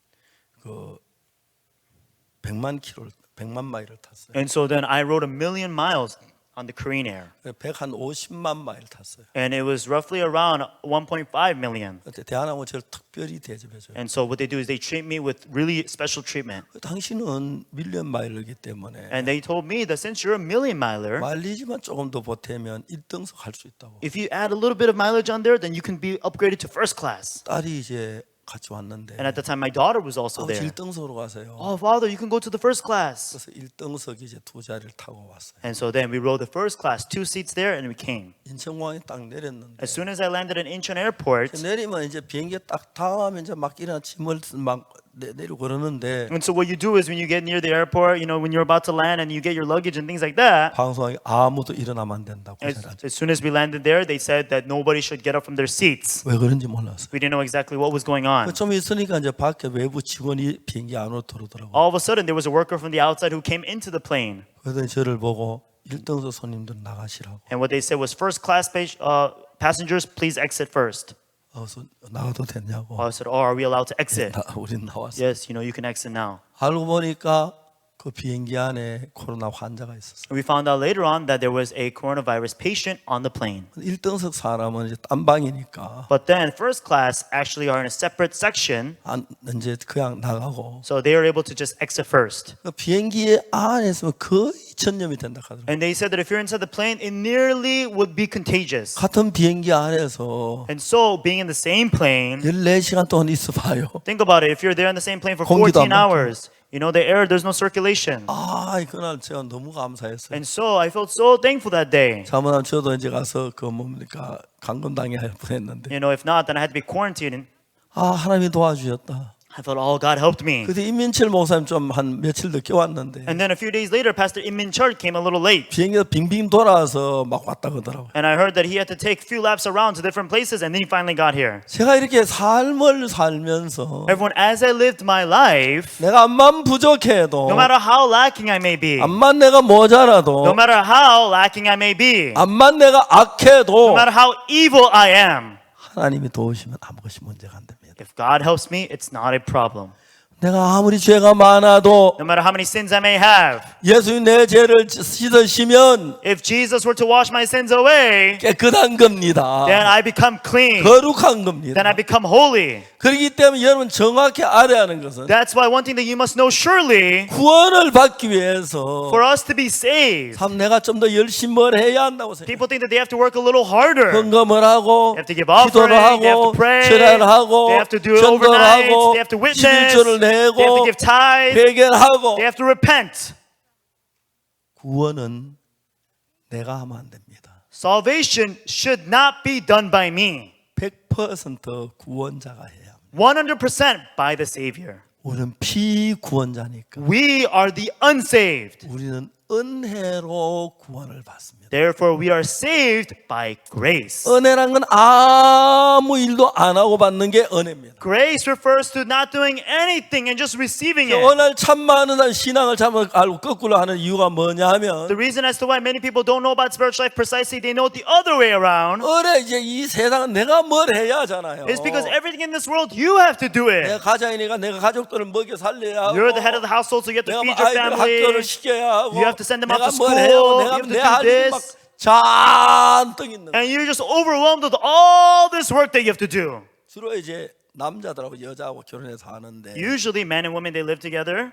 100만 킬로를 100만 마일을 탔어요. And so then I rode 1,000,000 miles on the Korean Air. 150만 마일 탔어요. And it was roughly around 1.5 million. 그때 대한항공 저를 특별히 대접해줘요. And so what they do is they treat me with really special treatment. 당신은 밀리언 마일이기 때문에 And they told me that since you're a 1,000,000 miler, 마일리지만 조금 더 보태면 1등석 할 수 있다고. if you add a little bit of mileage on there, then you can be upgraded to first class. 딸이 이제 같이 왔는데 And at the time, my daughter was also 아버지 there. 1등석으로 가세요. Oh, father, you can go to the first class. 그래서 1등석이 이제 두 자리를 타고 왔어요. And so then we rode the first class, 2 seats there, and we came. 인천공항에 딱 내렸는데 As soon as I landed in Incheon Airport, 내리면 이제 비행기 딱 타면 이제 막 이런 짐을 막 내리고 그러는데 and so what you do is when you get near the airport, you know, when you're about to land and you get your luggage and things like that, 방송하기 아무도 일어나면 안 된다고 as soon as we landed there, they said that nobody should get up from their seats. 왜 그런지 몰랐어요. We didn't know exactly what was going on. 좀 있으니까 이제 밖에 외부 직원이 비행기 안으로 들어오더라고요. All of a sudden, there was a worker from the outside who came into the plane. 그러더니 저를 보고 1등석 손님들 나가시라고. And what they said was, first class passengers, please exit first. 그래서 나가도 됐냐고. I said, oh, are we allowed to exit? 우린 나왔어. Yes, you know, you can exit now. 알고 보니까 그 비행기 안에 코로나 환자가 있었어요. And we found out later on that there was a coronavirus patient on the plane. 1등석 사람은 이제 딴 방이니까 But then first class actually are in a separate section, 이제 그냥 나가고 so they are able to just exit first. 그 비행기 안에 있으면 거의 전염이 된다 하더라고요. And they said that if you're inside the plane, it nearly would be contagious. 같은 비행기 안에서 And so being in the same plane, 14시간 동안 있어봐요. think about it, if you're there in the same plane for 공기도 안 14 hours, you know, the air, there's no circulation. 그날 제가 너무 감사했어요. And so I felt so thankful that day. 잘못하면 저도 이제 가서 그 뭡니까 감금당해 할 뻔했는데 You know, if not, then I had to be quarantined. 하나님이 도와주셨다. I thought, oh, God helped me. 그때 임민철 목사님 좀 한 며칠 늦게 왔는데 And then a few days later, Pastor Im Min Chul came a little late. 비행기가 빙빙 돌아서 막 왔다 그러더라고요. And I heard that he had to take a few laps around to different places, and then he finally got here. 제가 이렇게 삶을 살면서 Everyone, as I lived my life, 내가 암만 부족해도 no matter how lacking I may be, 암만 내가 모자라도 no matter how lacking I may be, 암만 내가 no 악해도 matter how evil I am, 하나님이 도우시면 아무것이 문제가 안 됩니다. if God helps me, it's not a problem. 내가 아무리 죄가 많아도 No matter how many sins I may have, 예수님 내 죄를 씻으시면 if Jesus were to wash my sins away, 깨끗한 겁니다. then I become clean. 거룩한 Then 겁니다. I become holy. 그렇기 때문에 여러분 정확히 알아야 하는 것은 That's why one thing that you must know surely, 구원을 받기 위해서 for us to be saved, 참 내가 좀 더 열심히 뭘 해야 한다고 생각해요. people think that they have to work a little harder. 헌금을 하고 They have to give offering, 기도를 they have 하고 to pray, 철야를 하고 they have to do it 전도를 overnight, 하고 they have to witness, 11조를 they have to 내고 give tithe, 회개하고 they have to repent. 구원은 내가 하면 안 됩니다. Salvation should not be done by me. 100% 구원자가 해야 합니다. 100% by the Savior. 우리는 피구원자니까 We are the unsaved. 우리는 은혜로 구원을 받습니다. Therefore, we are saved by grace. 은혜란 건 아무 일도 안 하고 받는 게 은혜입니다. Grace refers to not doing anything and just receiving it. 오늘 참 많은 사람 신앙을 잘못 알고 거꾸로 하는 이유가 뭐냐 하면 The reason as to why many people don't know about spiritual life precisely, they know it the other way around, 은혜 이제 이 세상은 내가 뭘 해야 하잖아요. is because everything in this world, you have to do 내가 it. 가장이니까 내가 가족들을 먹여 살려야 하고 You're the head of the household, so you have to 내가 feed 뭐 your 아이들 family. 학교를 시켜야 하고 You have to send them out 내가 to 뭘 school. 해야 하고 You 내가 have to 내 do 할 일이 막 this. 잔뜩 있는 거예요. And you're just overwhelmed with all this work that you have to do. 주로 이제 남자들하고 여자하고 결혼해서 하는데 Usually, men and women, they live together.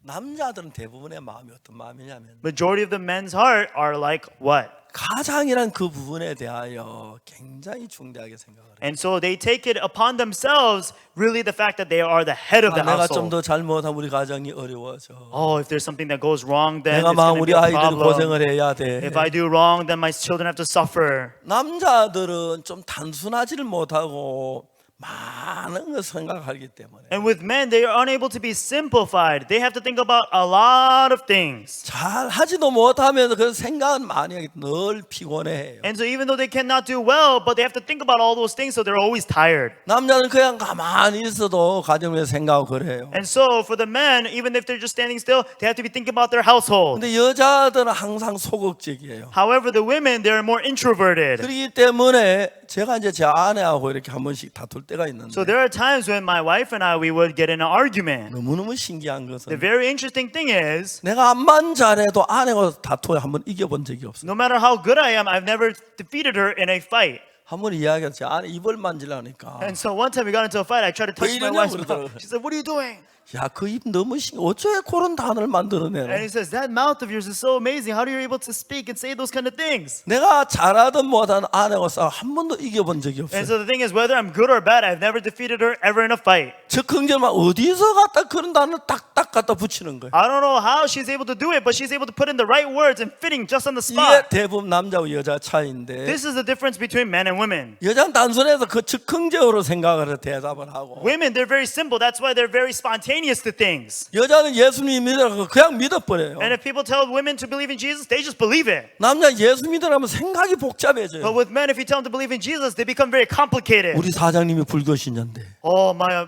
남자들은 대부분의 마음이 어떤 마음이냐면 Majority of the men's heart are like what? 가장이란 그 부분에 대하여 굉장히 중대하게 생각을 해요. And so they take it upon themselves, really the fact that they are the head of the 내가 좀 household. 더 잘못하면 우리 가정이 어려워져. Oh, if there's something that goes wrong, then 내가 it's 막 going to 우리 be a 아이들이 problem. 고생을 해야 돼. If I do wrong, then my children have to suffer. 남자들은 좀 단순하지를 못하고 많은 걸 생각하기 때문에 And with men, they are unable to be simplified. They have to think about a lot of things. 잘 하지도 못하면서 그 생각은 많이 하기 늘 피곤해해요. And so even though they cannot do well, but they have to think about all those things, so they're always tired. 남자는 그냥 가만히 있어도 가정을 위해서 생각하고 그래요. And so for the men, even if they're just standing still, they have to be thinking about their household. 근데 여자들은 항상 소극적이에요. However, the women, they're more introverted. 그렇기 때문에 제가 이제 제 아내하고 이렇게 한 번씩 다툴 때가 있는데 So there are times when my wife and I we would get in an argument. 너무너무 신기한 The 것은 very interesting thing is, 내가 암만 잘해도 아내가 다투에 한번 이겨본 적이 없어요. no matter how good I am, I've never defeated her in a fight. 한번 이야기해서 제 아내 입을 만지려니까 And so one time we got into a fight. I tried to touch my 이러냐고 wife's 그러더라고요. mouth. She said, "What are you doing?" 야, 그 입 너무 신기해. 어째 그런 단어를 And 만들어내노? he says, "That mouth of yours is so amazing. How are you able to speak and say those kind of things?" 내가 잘하든 못하든 아내가 싸워 한 번도 이겨본 적이 And 없어요. so the thing is, whether I'm good or bad, I've never defeated her ever in a fight. 적흥절만 어디서 갖다 그런 단어를 딱딱 갖다 붙이는 거예요. I don't know how she's able to do it, but she's able to put in the right words and fitting just on the 이게 spot. 대부분 남자와 여자 차이인데 This is the difference between men and women. 여자는 단순해서 그 즉흥적으로 생각을 해서 대답을 하고 Women, they're very simple. That's why they're very spontaneous to things. 여자는 예수님 믿으라고 그냥 믿어버려요. And if people tell women to believe in Jesus, they just believe it. 남자 예수 믿으라면 생각이 복잡해져요. But with men, if you tell them to believe in Jesus, they become very complicated. 우리 사장님이 불교신자인데 Oh, my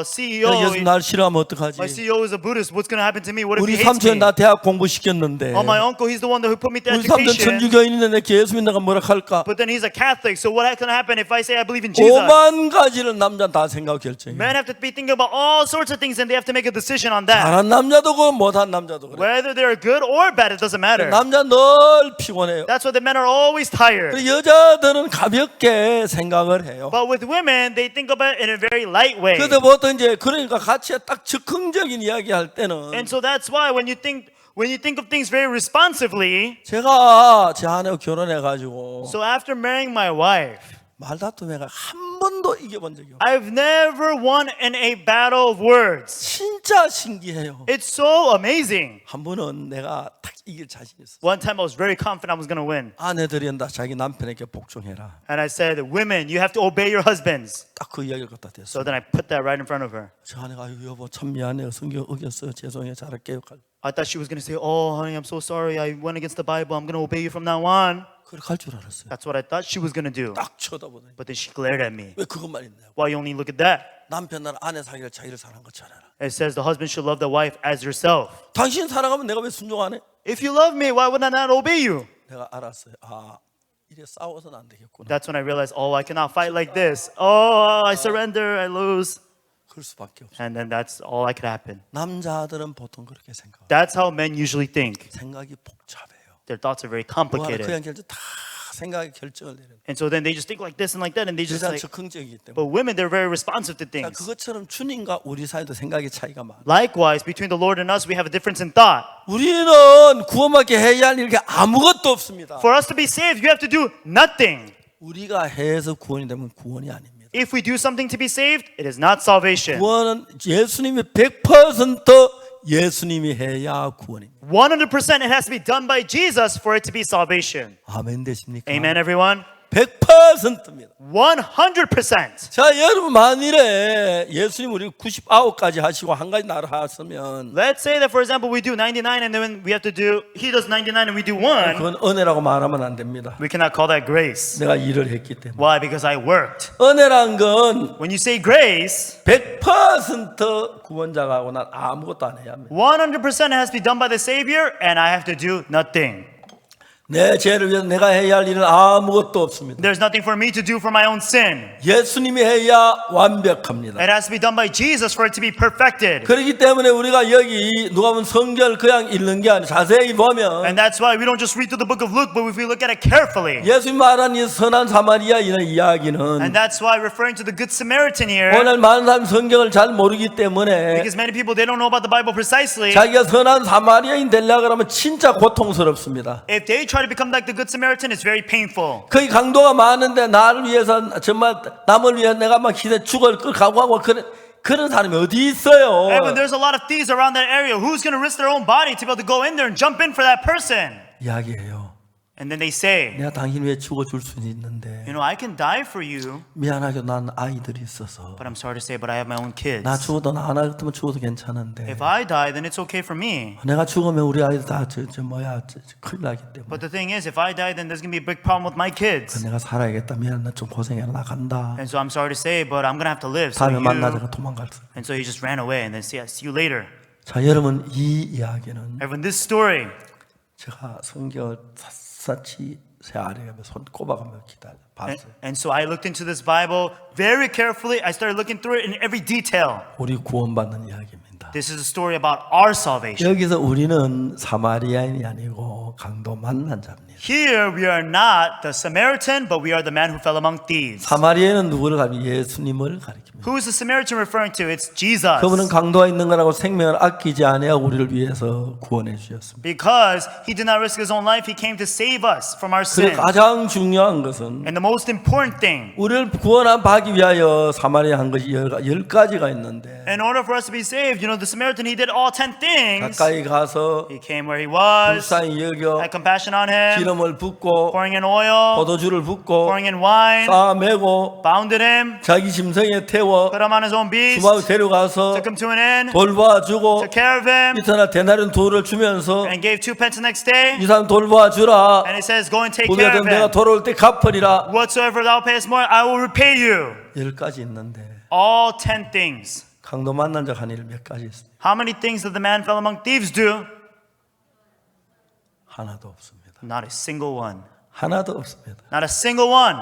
CEO, 예수 날 싫어하면 어떡하지? my CEO is a Buddhist. What's going to happen to me? What if 우리 he hates me? 삼촌 나 대학 공부시켰는데 Oh, my uncle, he's the one who put me to 우리 삼촌 education. 천주교인인데 내 예수 믿는다가 뭐라 할까? But then he's a Catholic, so what's going to happen if I say I believe in Jesus? 오만 가지를 남자는 다 생각 결정해. Men have to be thinking about all sorts of things and they have to make a decision on that. 잘한 남자도 그렇고 못한 남자도 그래. Whether they're good or bad, it doesn't matter. 남자 늘 피곤해요. That's why the men are always tired. 여자들은 가볍게 생각을 해요. But with women, they think about it in a very light way. 그런데 보통 이제 그러니까 같이 딱 즉흥적인 이야기 할 때는 And so that's why when you think of things very responsively, 제가 제 아내와 결혼해 가지고 so after marrying my wife, 말다툼해가 한 번도 이겨본 적이 없어요. I've never won in a battle of words. 진짜 신기해요. It's so amazing. 한 번은 내가 딱 이길 자신 있어. One time I was very confident I was going to win. 아내들이 다 자기 남편에게 복종해라. And I said, women, you have to obey your husbands. 딱 그 이야기를 갖다 댔어. So then I put that right in front of her. 저 아내가 아유 여보 참 미안해요. 성경 어겼어요. 죄송해요. 잘할게요. I thought she was going to say, oh, honey, I'm so sorry. I went against the Bible. I'm going to obey you from now on. 그렇게 할 줄 알았어요. That's what I thought she was going to do. 딱 쳐다보더니 But then she glared at me. 왜 그것만 있냐고. Why you only look at that? 남편 나는 아내 사귀를 자기를 사랑한 것처럼 알아. It says the husband should love the wife as yourself. 당신 사랑하면 내가 왜 순종 안 해? If you love me, why would I not obey you? 내가 알았어요. 아 이래 싸워서는 안 되겠구나. That's when I realized, oh, I cannot fight like this. Oh, I surrender, I lose. 그럴 수밖에 없어. And then that's all that could happen. 남자들은 보통 그렇게 생각. That's how men usually think. 생각이 복잡해요. Their thoughts are very 뭐 하나 complicated. 그냥 결정 다 생각의 결정을 내려. And so then they just think like this and like that, and they just 여자는 like. 즉흥적이기 때문에. But women, they're very responsive to 그러니까 things. 그것처럼 주님과 우리 사이도 생각의 차이가 많아. Likewise, between the Lord and us, we have a difference in thought. 우리는 구원받게 해야 할 일이 아무것도 없습니다. For us to be saved, you have to do nothing. 우리가 해서 구원이 되면 구원이 아닙니다. If we do something to be saved, it is not salvation. 구원은 예수님이 100% 예수님이 해야 구원입니다. 100% it has to be done by Jesus for it to be salvation. 아멘 되십니까? Amen, everyone? 100%입니다. 100%. 자, 여러분 만일에 예수님 우리 99까지 하시고 한 가지 나를 하셨으면 Let's say that, for example, we do 99 and then we have to do, he does 99 and we do 1. 그건 은혜라고 말하면 안 됩니다. We cannot call that grace. 내가 일을 했기 때문에. Why? Because I worked. 은혜란 건 When you say grace, 100% 구원자가 하고 난 아무것도 안 해야 합니다. 100% it has to be done by the Savior and I have to do nothing. 내 죄를 위해서 내가 해야 할 일은 아무것도 없습니다. There's nothing for me to do for my own sin. 예수님이 해야 완벽합니다. It has to be done by Jesus for it to be perfected. 그렇기 때문에 우리가 여기 누가 보면 성경을 그냥 읽는 게 아니라 자세히 보면 And that's why we don't just read through the book of Luke, but if we look at it carefully. 예수님 말한 이 선한 사마리아 이런 이야기는 And that's why referring to the Good Samaritan here, 오늘 많은 사람이 성경을 잘 모르기 때문에 because many people, they don't know about the Bible precisely. 자기가 선한 사마리아인 되려고 하면 진짜 고통스럽습니다. If they try to become like the Good Samaritan, it's very painful. 거기 강도가 많은데 나를 위해서 정말 남을 위해 내가 막 희생 죽을 걸 각오하고 그런 사람이 어디 있어요? And when there's a lot of thieves around that area, who's going to risk their own body to be able to go in there and jump in for that person? 이야기해요. And then they say, 내가 당신 위해 죽어줄 수는 있는데 you know, I can die for you, 미안하게 난 아이들이 있어서 but I'm sorry to say, but I have my own kids. 나 죽어도 나 하나 같으면 죽어도 괜찮은데 If I die, then it's okay for me. 내가 죽으면 우리 아이들 다 큰일 나기 때문에 But the thing is, if I die, then there's going to be a big problem with my kids. 내가 살아야겠다. 미안, 나 좀 고생해라. 나 간다. And so I'm sorry to say, but I'm going to have to live. So 다음에 만나자가 you... 도망갔어. And so he just ran away and then see you later. 자, 여러분 이 이야기는 Everyone, this story, 제가 성경을 샅샅이 새 아래가 손 꼽아가며 기다려 봤어요. And so I looked into this Bible very carefully. I started looking through it in every detail. 우리 구원받는 이야기입니다. This is a story about our salvation. 여기서 우리는 사마리아인이 아니고 강도 만난 자입니다. Here we are not the Samaritan, but we are the man who fell among thieves. 사마리아인은 누구를 가리켜? 예수님을 가리킵니다. Who is the Samaritan referring to? It's Jesus. 그분은 강도가 있는 거라고 생명을 아끼지 아니하고 우리를 위해서 구원해 주셨습니다. Because he did not risk his own life, he came to save us from our 그 sins. 가장 중요한 것은 And the most important thing, 우리를 구원하기 위하여 사마리아 한 것이 열 가지가 있는데 in order for us to be saved, the Samaritan, he did all 10 things. 가까이 가서 He came where he was, 불쌍히 여겨 had compassion on him, 기름을 붓고 pouring in oil, 포도주를 붓고 pouring in wine, 싸매고 bounded him, 자기 짐승에 태워 put him on his own beast, 주마로 데려가서 took him to an inn, 돌봐주고 took care of him, 이튿날 데나리온 돌을 주면서 and gave 2 pence the next day. 이 사람 돌봐주라 And he says, go and take care 우리가 of 내가 him. 돌아올 때 갚으리라 Whatsoever thou payest more, I will repay you. 10가지 있는데 All 10 things. 강도 만난 자 한 일 몇 가지 있습니다. How many things did the man fell among thieves do? 하나도 없습니다. Not a single one. 하나도 없습니다. Not a single one.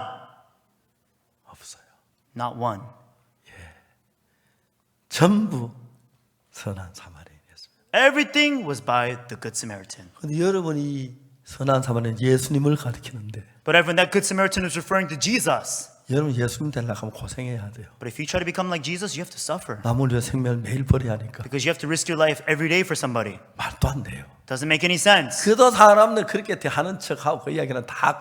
없어요. Not one. 전부 선한 사마리아인이었습니다. Everything was by the Good Samaritan. 근데 여러분이 선한 사마리아인 예수님을 가리키는데 But everyone, that Good Samaritan is referring to Jesus. 여러분 예수님 되려고 하면 고생해야 돼요. But if you try to become like Jesus, you have to suffer. 남을 위해 생명을 매일 버려야 하니까 Because you have to risk your life every day for somebody. 말도 안 돼요. Doesn't make any sense. 그도 사람들 그렇게 하는 척하고 그 이야기는 다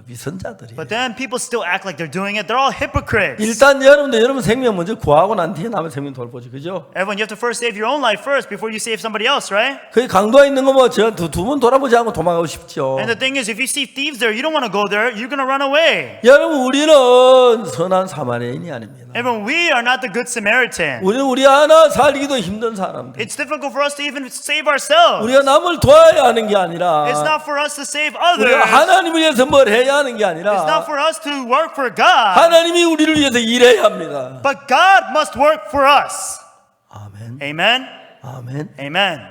위선자들이에요. But then people still act like they're doing it. They're all hypocrites. 일단 여러분 생명 먼저 구하고 난 뒤에 남의 생명 돌보지, 그죠? Everyone, you have to first save your own life first before you save somebody else, right? 그 강도가 있는 거 뭐 저 두 번 돌아보지 않고 도망가고 싶죠. And the thing is, if you see thieves there, you don't want to go there. You're going to run away. 여러분 우리는 선한 사마리아인이 아닙니다. Everyone, we are not the Good Samaritan. 우리는 우리 하나 살기도 힘든 사람들. It's difficult for us to even save ourselves. 우리가 남을 도와야 하는 게 아니라 It's not for us to save 우리가 others. 하나님을 위해서 뭘 해야 하는 게 It's 아니라 not for us to work for God. 하나님이 우리를 위해서 일해야 합니다. But God must work for us. 아멘. Amen. 아멘. Amen.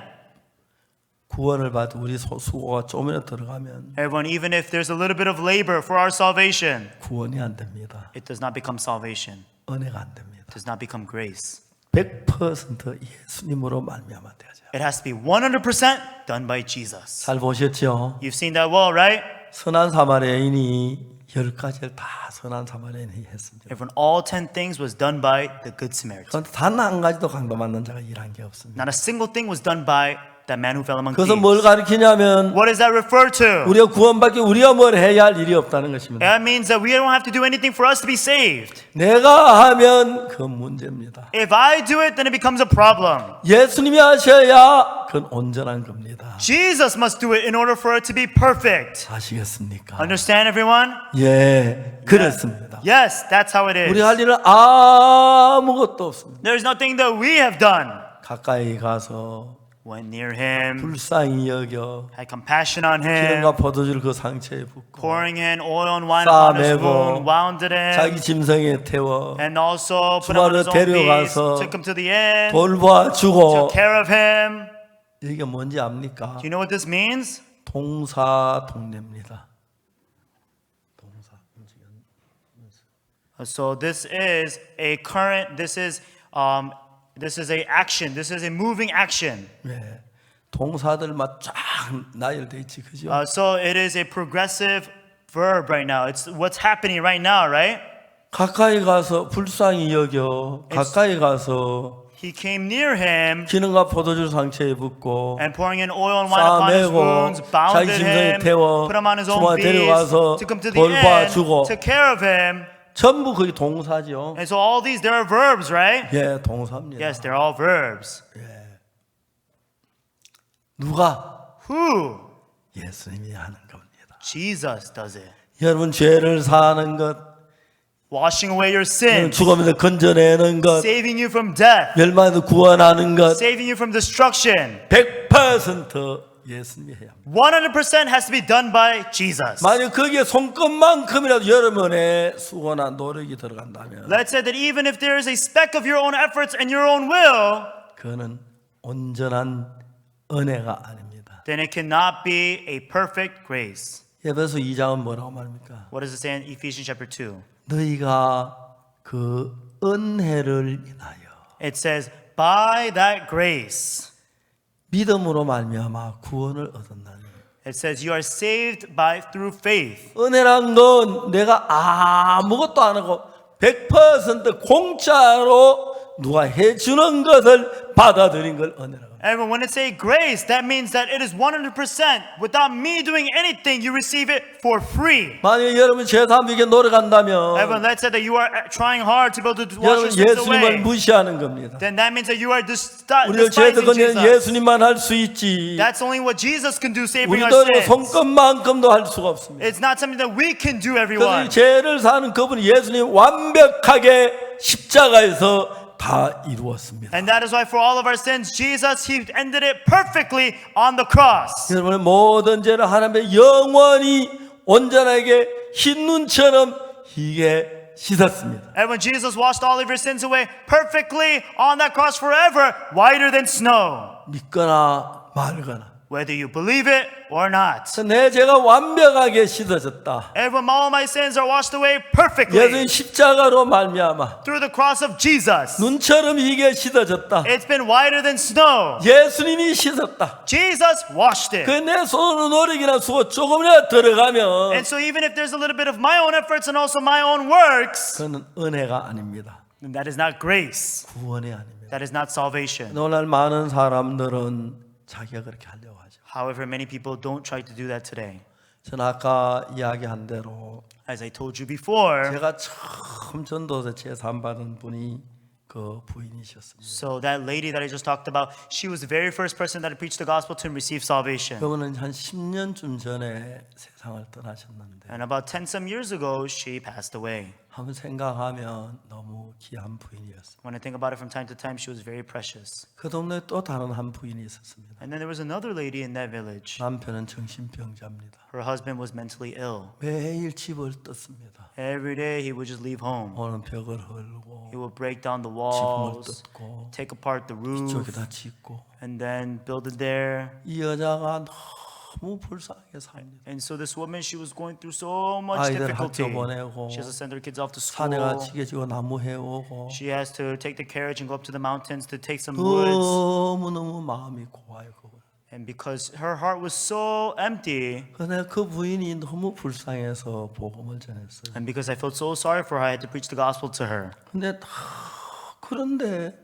구원을 받고 우리 수고가 조금이라도 들어가면 Everyone, even if there's a little bit of labor for our salvation, 구원이 안 됩니다. it does not become salvation. 은혜가 안 됩니다. It does not become grace. 100% 예수님으로 말미암아 되죠. It has to be 100% done by Jesus. 잘 보셨죠? You've seen that well, right? 선한 사마리아인이 10가지를 다 선한 사마리아인이 했습니다. Everyone, all 10 things was done by the Good Samaritan. 그런데 단 한 가지도 강도 만난 자가 일한 게 없습니다. Not a single thing was done by that man who fell among 그것은 thieves. 뭘 가리키냐면 What does that refer to? 우리가 구원받기 우리가 뭘 해야 할 일이 없다는 것입니다. That means that we don't have to do anything for us to be saved. 내가 하면 그 문제입니다. If I do it, then it becomes a problem. 예수님이 하셔야 그건 온전한 겁니다. Jesus must do it in order for it to be perfect. 아시겠습니까? Understand, everyone? 예, 그렇습니다. Yes, that's how it 우리 is. 할 일은 아무것도 없습니다. There's nothing that we have done. 가까이 가서 Went near him, 불쌍히 여겨 had compassion on him, 기름과 포도주를 그 상처에 붓고 pouring in oil and wine upon his 싸매고 wound, wounded him, 자기 짐승에 태워 and also put him on his own beast, 데려가서 took him to the inn, 돌봐주고 took care of him. 이게 뭔지 압니까? Do you know what this means? 동사동례입니다. So this is a current. This is a action. This is a moving action. 네, 동사들 막 쫙 나열돼 있지, 그죠? So it is a progressive verb right now. It's what's happening right now, right? 가까이 가서 불쌍히 여겨 가까이 가서 He came near him 기름과 포도주 상처에 붓고 and pouring in oil and wine upon his wounds, 싸매고 bounded 자기 짐승에 him, 태워 put him on his own 주마 beast, 데려가서 took him to the inn, 돌봐주고 took care of him. 전부 그게 동사죠. And so all these, there are verbs, right? 예, 동사입니다. Yes, they're all verbs. 누가? Who? 예수님이 하는 겁니다. Jesus does it. 여러분 죄를 사하는 것, Washing away your sins, 죽음에서 건져내는 것, saving you from death, 멸망에서 구원하는 것, saving you from destruction. 100% 예수님이 해야 합니다. 100% has to be done by Jesus. 만약 거기에 손끝만큼이라도 여러분의 수고나 노력이 들어간다면 Let's say that even if there is a speck of your own efforts and your own will, 그거는 온전한 은혜가 아닙니다. then it cannot be a perfect grace. 에베소 2장은 뭐라고 말합니까? What does it say in Ephesians chapter 2? 너희가 그 은혜를 인하여 It says, by that grace. 믿음으로 말미암아 구원을 얻었나니. It says, you are saved by through faith. 은혜란 건 내가 아무것도 안 하고 100% 공짜로 누가 해주는 것을 받아들인 걸 은혜라고 합니다. And when it say grace, that means that it is 100% without me doing anything. You receive it for free. 만약에 여러분 제3위에 노력한다면 Everyone, let's say that you are trying hard to be able to wash your 여러분 sins 예수님을 away. 무시하는 겁니다. Then that means that you are 우리를 despising 죄득은 Jesus. 예수님만 할 수 있지 That's only what Jesus can do, saving our 우리도 sins. 손끝만큼도 할 수가 없습니다. It's not something that we can do, 그래서 이 everyone. 죄를 사는 그분이 예수님 완벽하게 십자가에서 다 이루었습니다. And that is why for all of our sins, Jesus, He ended it perfectly on the cross. 여러분의 모든 죄를 하나님의 영원히 온전하게 흰 눈처럼 희게 씻었습니다. And when Jesus washed all of your sins away perfectly on that cross forever, whiter than snow, 믿거나 말거나. whether you believe it or not. 내 죄가 완벽하게 씻어졌다. Everyone, all of my sins are washed away perfectly 예수님 십자가로 말미암아 through the cross of Jesus. 눈처럼 희게 씻어졌다. It's been whiter than snow. 예수님이 씻었다. Jesus washed it. 그 내 손으로 노력이나 수고 조금이라도 들어가면 And so even if there's a little bit of my own efforts and also my own works, 그는 은혜가 아닙니다. then that is not grace. 구원이 아닙니다. That is not salvation. 오늘 많은 사람들은 자기가 그렇게 하려고 하죠. However, many people don't try to do that today. 저는 아까 이야기한 대로 As I told you before, 제가 처음 전도서 제삼 받은 분이 그 부인이셨습니다. so that lady that I just talked about, she was the very first person that I preached the gospel to and received salvation. 그분은 한 10년쯤 전에 세상을 떠나셨는데 And about 10 some years ago, she passed away. 한번 생각하면 너무 귀한 부인이었어요. When I think about it from time to time, she was very precious. 그 동네에 또 다른 한 부인이 있었습니다. And then there was another lady in that village. 남편은 정신병자입니다. Her husband was mentally ill. 매일 집을 떴습니다. Every day he would just leave home. 오는 벽을 헐고 He would break down the 지붕을 walls, 뜯고 take apart the roof, 저기다 짓고 and then build it there. 이 여자가 너무 불쌍하게 삽니다. And so this woman, she was going through so much 아이들 difficulty. 학교 보내고 She has to send her kids off to 산에가 school. 지게지고 나무 해오고 She has to take the carriage and go up to the mountains to take some woods. 너무너무 마음이 고와요. 그분. And because her heart was so empty, 근데 그 부인이 너무 불쌍해서 복음을 전했어요. and because I felt so sorry for her, I had to preach the gospel to her. 근데 그런데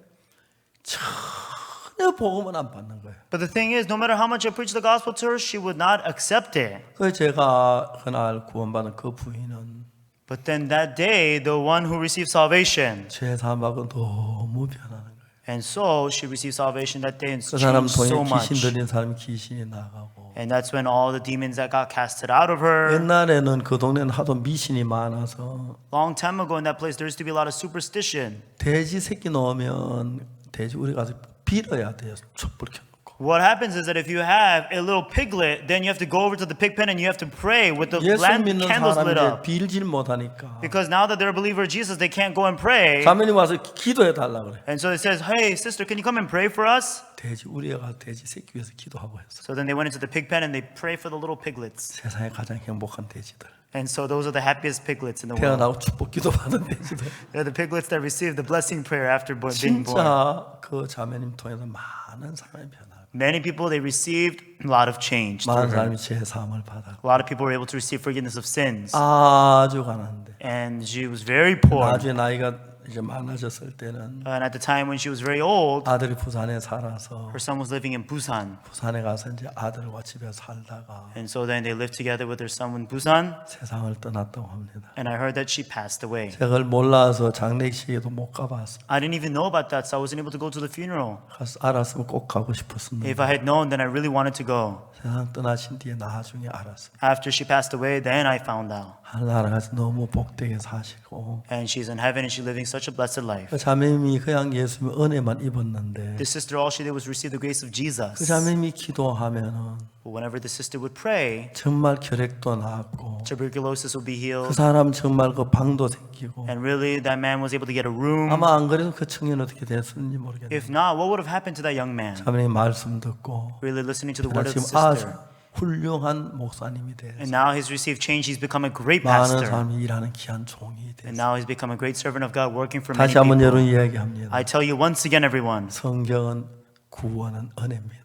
전혀 복음은 안 받는 거예요. But the thing is, no matter how much I preached the gospel to her, she would not accept it. 그래서 제가 그날 구원받은 그 부인은 But then that day, the one who received salvation, 제 삶하고 너무 변하는 거예요. and so she received salvation that day and 그 사람 changed so 돈에 much. 귀신 들린 사람이 귀신이 나가고 And that's when all the demons that got casted out of her. 옛날에는 그 동네는 하도 미신이 많아서 Long time ago in that place, there used to be a lot of superstition. 돼지 새끼 넣으면 돼지 우리 가서 빌어야 돼요. 촛불 켜놓고. What happens is that if you have a little piglet, then you have to go over to the pig pen and you have to pray with the 예수 믿는 candles 사람이 lit 이제 up. 빌질 못하니까 Because now that they're a believer of Jesus, they can't go and pray. 자매님 와서 기도해 달라 그래. And so it says, hey, sister, can you come and pray for us? 돼지 우리가 돼지 새끼 위해서 기도하고 했어. So then they went into the pig pen and they pray for the little piglets. 세상에 가장 행복한 돼지들. And so those are the happiest piglets in the world. 태어나고 축복 기도 받은 돼지들. They're the piglets that receive the blessing prayer after being born. 진짜 그 자매님 통해서 많은 사람이 변하고 Many people, they received a lot of change. 많은 through her. 사람이 제 사함을 받았고 A lot of people were able to receive forgiveness of sins. 아주 가난한데 And she was very poor. 나중에 나이가 이제 많아졌을 때는 And at the time when she was very old, 아들이 부산에 살아서 her son was living in Busan. 부산에 가서 이제 아들과 집에 살다가 And so then they lived together with their son in Busan. 세상을 떠났다고 합니다. And I heard that she passed away. 제가 그걸 몰라서 장례식에도 못 가봤어요. I didn't even know about that, so I wasn't able to go to the funeral. 가서 알았으면 꼭 가고 싶었습니다. If I had known, then I really wanted to go. 세상 떠나신 뒤에 나중에 알았어요. After she passed away, then I found out. 하늘나라에서 너무 복되게 사시고 And she's in heaven and she's living such a blessed life. 그 자매님이 그냥 예수님 은혜만 입었는데 This sister, all she did was receive the grace of 그 Jesus. 자매님이 기도하면은 But whenever the sister would pray, 정말 결핵도 나았고 tuberculosis would be 그 healed. 사람 정말 그 방도 생기고 And really, that man was able to get a room. 아마 안 그래도 그 청년 어떻게 됐을지 모르겠네요. If not, what would have happened to that young man? 자매님 말씀 듣고 Really listening to the word of the 지금 아주 sister. 훌륭한 목사님이 되어서 And now he's received change. He's become a great 많은 pastor. 사람이 일하는 귀한 종이 And 되어서 now he's become a great servant of God working for many 다시 한번 여러분 people. 이야기합니다. I tell you once again, everyone, 성경은 구원은 은혜입니다.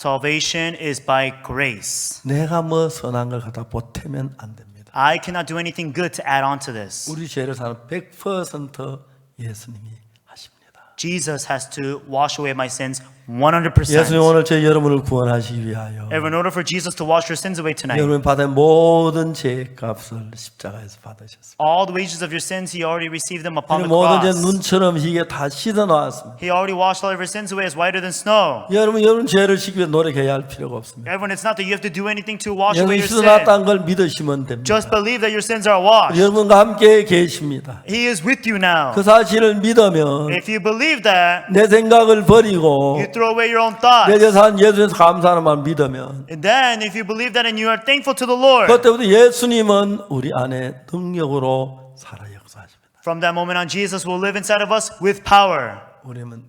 salvation is by grace. 내가 뭐 선한 걸 갖다 보태면 안 됩니다. I cannot do anything good to add on to this. 우리 죄를 사는 100% 예수님이 하십니다. Jesus has to wash away my sins 100%. 예수님 오늘 저 여러분을 구원하시기 위하여 In order for Jesus to wash your sins away tonight, 여러분 받은 모든 죄의 값을 십자가에서 받으셨습니다. all the wages of your sins, He already received them upon the 모든 죄 cross. 눈처럼 희게 다 씻어 놓았습니다. He already washed all of your sins away as whiter than snow. 여러분 죄를 씻기 위해 노력해야 할 필요가 없습니다. Everyone, it's not that you have to do anything to wash 여러분 away your 씻어 sin. 놨다는 걸 믿으시면 됩니다. Just believe that your sins are washed. 여러분과 함께 계십니다. He is with you now. 그 사실을 믿으면 If you believe that, 내 생각을 버리고 you throw away your own thoughts. 내 재산 예수에서 감사하는 말 믿으면 And then, if you believe that and you are thankful to the Lord, 그때부터 예수님은 우리 안에 능력으로 살아 역사하십니다. from that moment on, Jesus will live inside of us with power.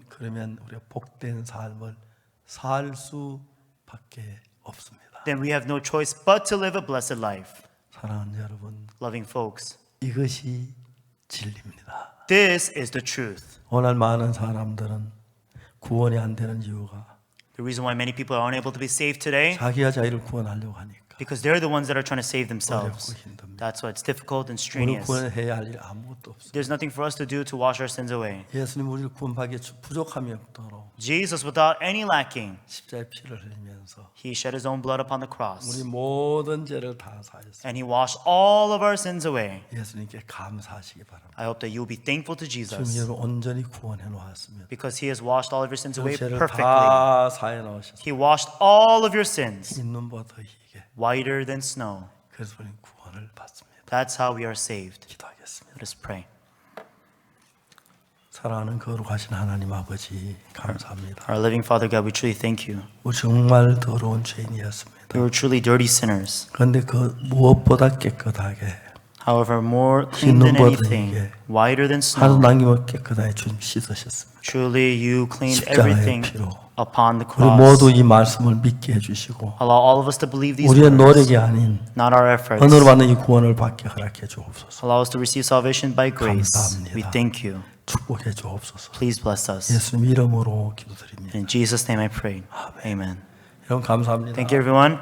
그러면 우리가 복된 삶을 살 수밖에 없습니다. Then we have no choice but to live a blessed life. 사랑하는 여러분, Loving folks, 이것이 진리입니다. this is the truth. 오늘 많은 사람들은 구원이 안 되는 이유가 The reason why many people are unable to be saved today, 자기가 자기를 구원하려고 하니까 because they're the ones that are trying to save 어렵고 themselves. 힘듭니다. That's why it's difficult and 우리 strenuous. 구원해야 할 일 아무것도 없어요. There's nothing for us to do to wash our sins away. 예수님 우리를 구원하기에 부족함이 없도록 Jesus, without any lacking, 십자가에 피를 흘리면서 He shed His own blood upon the 우리 cross. 모든 죄를 다 사하셨습니다. And He washed all of our sins away. 예수님께 감사하시기 바랍니다. I hope that you will be thankful to 지금 Jesus 여러분 온전히 구원해 놓았습니다. because He has washed all of your sins away 죄를 perfectly. 다 사해 놓으셨습니다. He washed all of your sins 눈보다 더 희게. whiter than snow. 그래서 우리는 구원을 받습니다. That's how we are saved. 기도하겠습니다. Let us pray. 사랑하는 거룩하신 하나님 아버지 감사합니다. Our living Father God, we truly thank you. 우리 정말 더러운 죄인이었습니다. We were truly dirty sinners. 그런데 그 무엇보다 깨끗하게 However, more clean than 눈보다 anything, 희게 whiter than 하루 snow. 남김없이 깨끗하게 주님 씻으셨습니다. Truly, you cleaned 십자가의 everything 피로 upon the 우리 모두 cross. 이 말씀을 믿게 해주시고 Allow all of us to believe these 우리의 words, 노력이 아닌 not our efforts. 은혜로 받는 이 구원을 받게 허락해 주옵소서. Allow us to receive salvation by grace. 감사합니다. We thank you. 축복해 주옵소서. Please bless us. 예수님 이름으로 기도드립니다. In Jesus' name I pray. Amen. 여러분 감사합니다. Thank you, everyone.